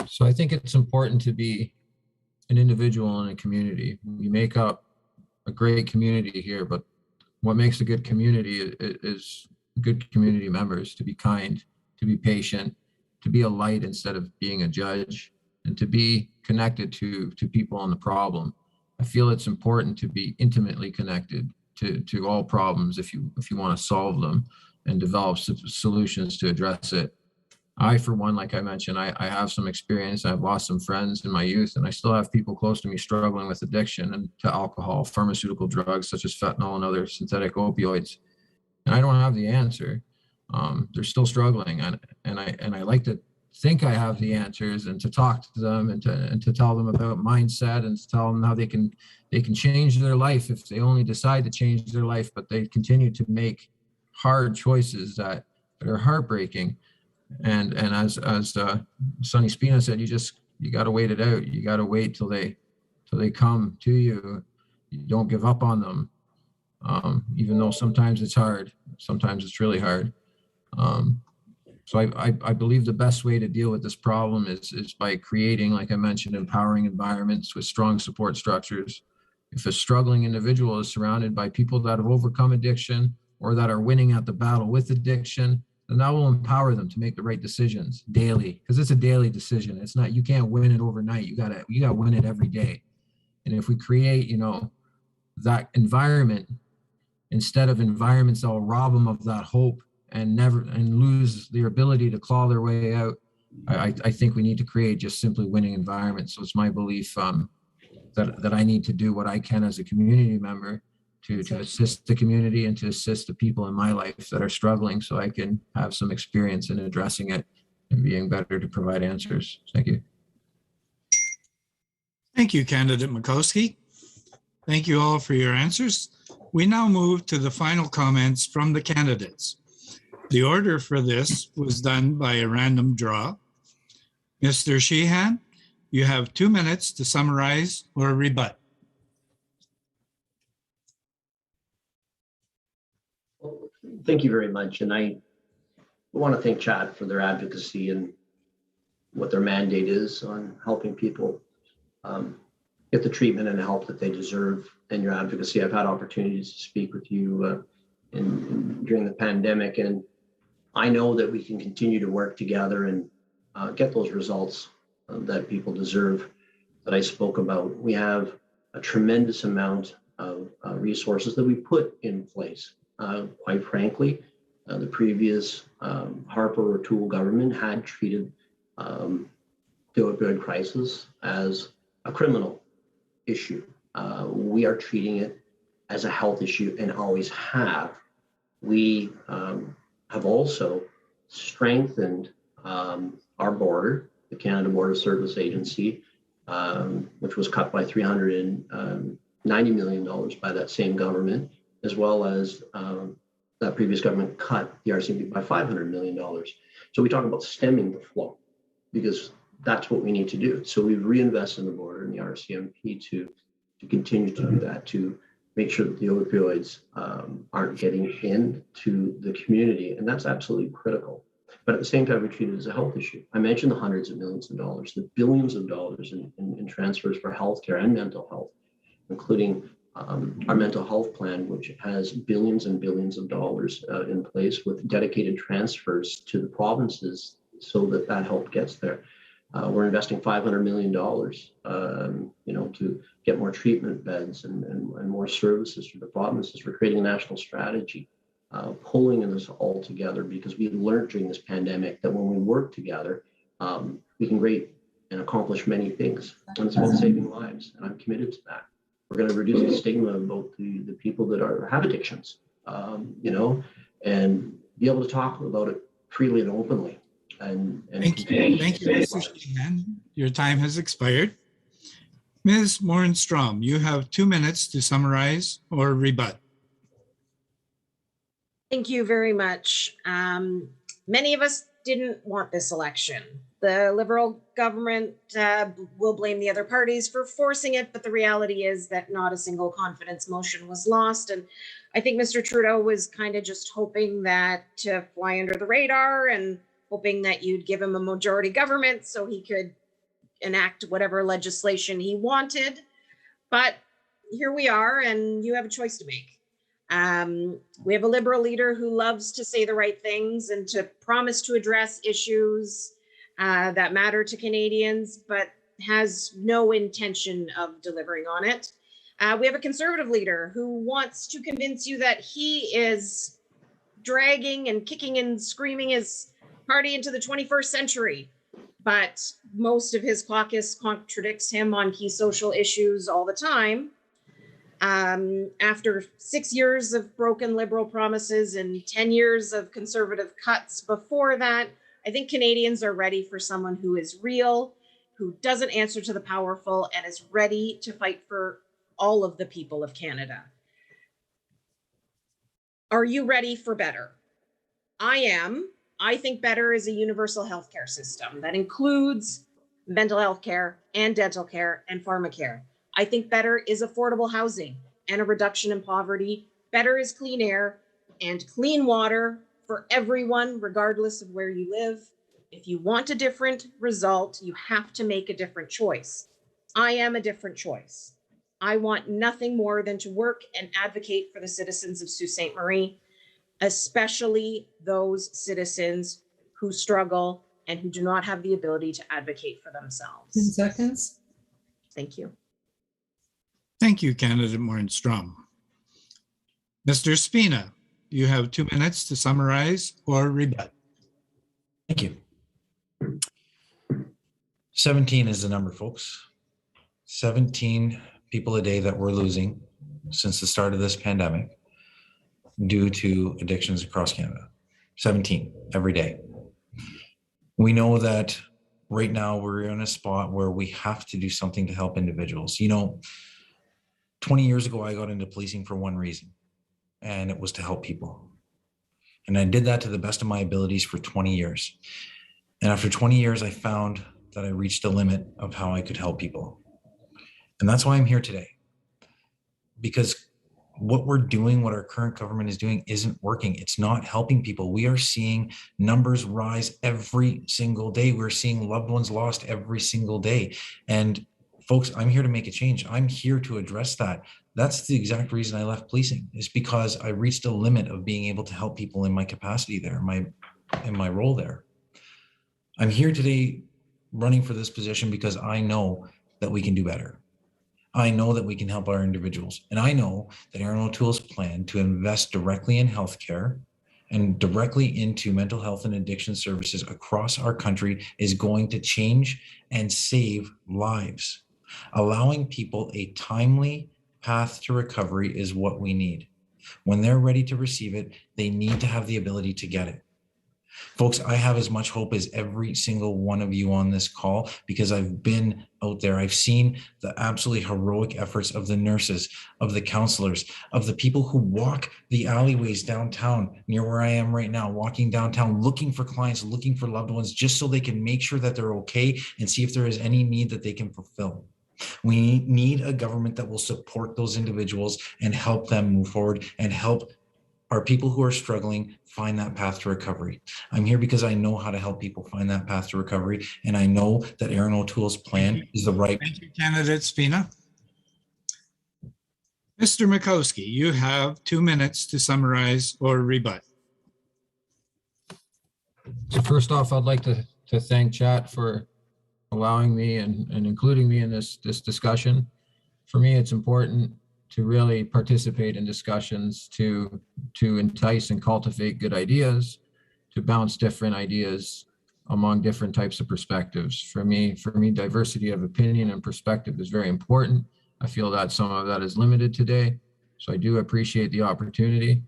So I think it's important to be an individual in a community. We make up a great community here, but what makes a good community is good community members, to be kind, to be patient, to be a light instead of being a judge, and to be connected to people on the problem. I feel it's important to be intimately connected to all problems if you want to solve them and develop solutions to address it. I, for one, like I mentioned, I have some experience. I've lost some friends in my youth, and I still have people close to me struggling with addiction and to alcohol, pharmaceutical drugs such as fentanyl and other synthetic opioids. And I don't have the answer. They're still struggling, and I like to think I have the answers and to talk to them and to tell them about mindset and to tell them how they can change their life if they only decide to change their life, but they continue to make hard choices that are heartbreaking. And as Sonny Spina said, you got to wait it out. You got to wait till they come to you. You don't give up on them, even though sometimes it's hard. Sometimes it's really hard. So I believe the best way to deal with this problem is by creating, like I mentioned, empowering environments with strong support structures. If a struggling individual is surrounded by people that have overcome addiction or that are winning at the battle with addiction, then that will empower them to make the right decisions daily, because it's a daily decision. It's not, you can't win it overnight. You gotta win it every day. And if we create, that environment, instead of environments that will rob them of that hope and lose their ability to claw their way out, I think we need to create just simply winning environments. So it's my belief that I need to do what I can as a community member to assist the community and to assist the people in my life that are struggling, so I can have some experience in addressing it and being better to provide answers. Thank you. Thank you, Candidate Makowski. Thank you all for your answers. We now move to the final comments from the candidates. The order for this was done by a random draw. Mr. Sheehan, You have 2 minutes to summarize or rebut. Thank you very much. And I want to thank Chat for their advocacy and what their mandate is on helping people get the treatment and help that they deserve and your advocacy. I've had opportunities to speak with you during the pandemic, and I know that we can continue to work together and get those results that people deserve that I spoke about. We have a tremendous amount of resources that we put in place. Quite frankly, the previous Harper O'Toole government had treated the opioid crisis as a criminal issue. We are treating it as a health issue and always have. We have also strengthened our border, the Canada Border Service Agency, which was cut by $390 million by that same government, as well as that previous government cut the RCMP by $500 million. So we talk about stemming the flow, because that's what we need to do. So we've reinvested in the border and the RCMP to continue to do that, to make sure that the opioids aren't getting into the community. And that's absolutely critical. But at the same time, we treat it as a health issue. I mentioned the hundreds of millions of dollars, the billions of dollars in transfers for healthcare and mental health, including our mental health plan, which has billions and billions of dollars in place with dedicated transfers to the provinces so that that help gets there. We're investing $500 million, to get more treatment beds and more services for the provinces. We're creating a national strategy, pulling this all together, because we learned during this pandemic that when we work together, we can great and accomplish many things. And it's about saving lives, and I'm committed to that. We're going to reduce the stigma about the people that have addictions, and be able to talk about it freely and openly. Thank you, Mr. Sheehan. Your time has expired. Ms. Morenstrom, you have 2 minutes to summarize or rebut. Thank you very much. Many of us didn't want this election. The Liberal government will blame the other parties for forcing it, but the reality is that not a single confidence motion was lost. And I think Mr. Trudeau was kind of just hoping that to fly under the radar and hoping that you'd give him a majority government so he could enact whatever legislation he wanted. But here we are, and you have a choice to make. We have a Liberal leader who loves to say the right things and to promise to address issues that matter to Canadians, but has no intention of delivering on it. We have a Conservative leader who wants to convince you that he is dragging and kicking and screaming his party into the 21st century, but most of his caucus contradicts him on key social issues all the time. After 6 years of broken Liberal promises and 10 years of Conservative cuts before that, I think Canadians are ready for someone who is real, who doesn't answer to the powerful, and is ready to fight for all of the people of Canada. Are you ready for better? I am. I think better is a universal healthcare system that includes mental health care and dental care and pharmacare. I think better is affordable housing and a reduction in poverty. Better is clean air and clean water for everyone, regardless of where you live. If you want a different result, you have to make a different choice. I am a different choice. I want nothing more than to work and advocate for the citizens of Sault Ste. Marie, especially those citizens who struggle and who do not have the ability to advocate for themselves. 10 seconds. Thank you. Thank you, candidate Morenstrom. Mr. Spina, you have 2 minutes to summarize or rebut. Thank you. 17 is the number, folks. 17 people a day that we're losing since the start of this pandemic due to addictions across Canada. 17 every day. We know that right now we're in a spot where we have to do something to help individuals. 20 years ago, I got into policing for one reason, and it was to help people. And I did that to the best of my abilities for 20 years. And after 20 years, I found that I reached the limit of how I could help people. And that's why I'm here today. Because what we're doing, what our current government is doing, isn't working. It's not helping people. We are seeing numbers rise every single day. We're seeing loved ones lost every single day. And folks, I'm here to make a change. I'm here to address that. That's the exact reason I left policing, is because I reached a limit of being able to help people in my capacity there, in my role there. I'm here today running for this position because I know that we can do better. I know that we can help our individuals. And I know that Aaron O'Toole's plan to invest directly in healthcare and directly into mental health and addiction services across our country is going to change and save lives. Allowing people a timely path to recovery is what we need. When they're ready to receive it, they need to have the ability to get it. Folks, I have as much hope as every single one of you on this call because I've been out there. I've seen the absolutely heroic efforts of the nurses, of the counselors, of the people who walk the alleyways downtown near where I am right now, walking downtown, looking for clients, looking for loved ones, just so they can make sure that they're okay and see if there is any need that they can fulfill. We need a government that will support those individuals and help them move forward and help our people who are struggling find that path to recovery. I'm here because I know how to help people find that path to recovery, and I know that Aaron O'Toole's plan is the right. Thank you, candidate Spina. Mr. Mikowski, you have 2 minutes to summarize or rebut. So first off, I'd like to thank Chat for allowing me and including me in this discussion. For me, it's important to really participate in discussions, to entice and cultivate good ideas, to bounce different ideas among different types of perspectives. For me, diversity of opinion and perspective is very important. I feel that some of that is limited today, so I do appreciate the opportunity.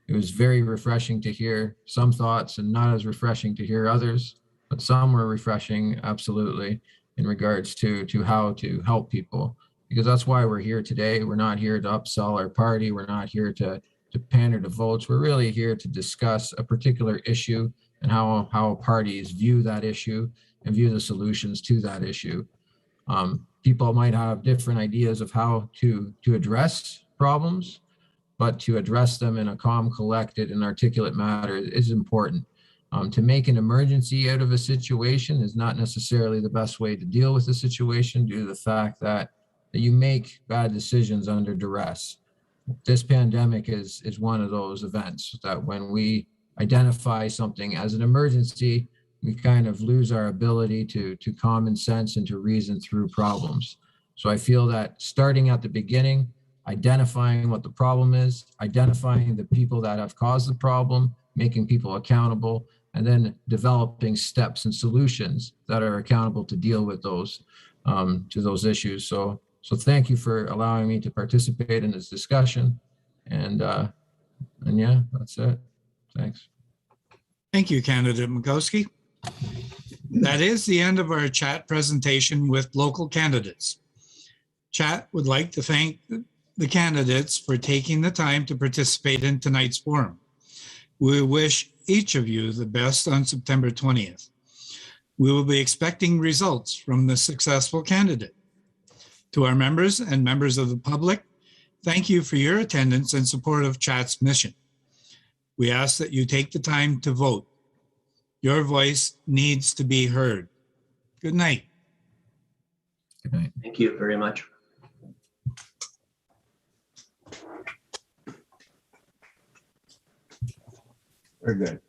It was very refreshing to hear some thoughts and not as refreshing to hear others, but some were refreshing, absolutely, in regards to how to help people. Because that's why we're here today. We're not here to upsell our party. We're not here to pander to votes. We're really here to discuss a particular issue and how parties view that issue and view the solutions to that issue. People might have different ideas of how to address problems, but to address them in a calm, collected, and articulate manner is important. To make an emergency out of a situation is not necessarily the best way to deal with the situation due to the fact that you make bad decisions under duress. This pandemic is one of those events that when we identify something as an emergency, we kind of lose our ability to common sense and to reason through problems. So I feel that starting at the beginning, identifying what the problem is, identifying the people that have caused the problem, making people accountable, and then developing steps and solutions that are accountable to deal with those issues. So thank you for allowing me to participate in this discussion. And yeah, that's it. Thanks. Thank you, candidate Mikowski. That is the end of our chat presentation with local candidates. Chat would like to thank the candidates for taking the time to participate in tonight's forum. We wish each of you the best on September 20th. We will be expecting results from the successful candidate. To our members and members of the public, thank you for your attendance and support of Chat's mission. We ask that you take the time to vote. Your voice needs to be heard. Good night. Good night. Thank you very much. Very good.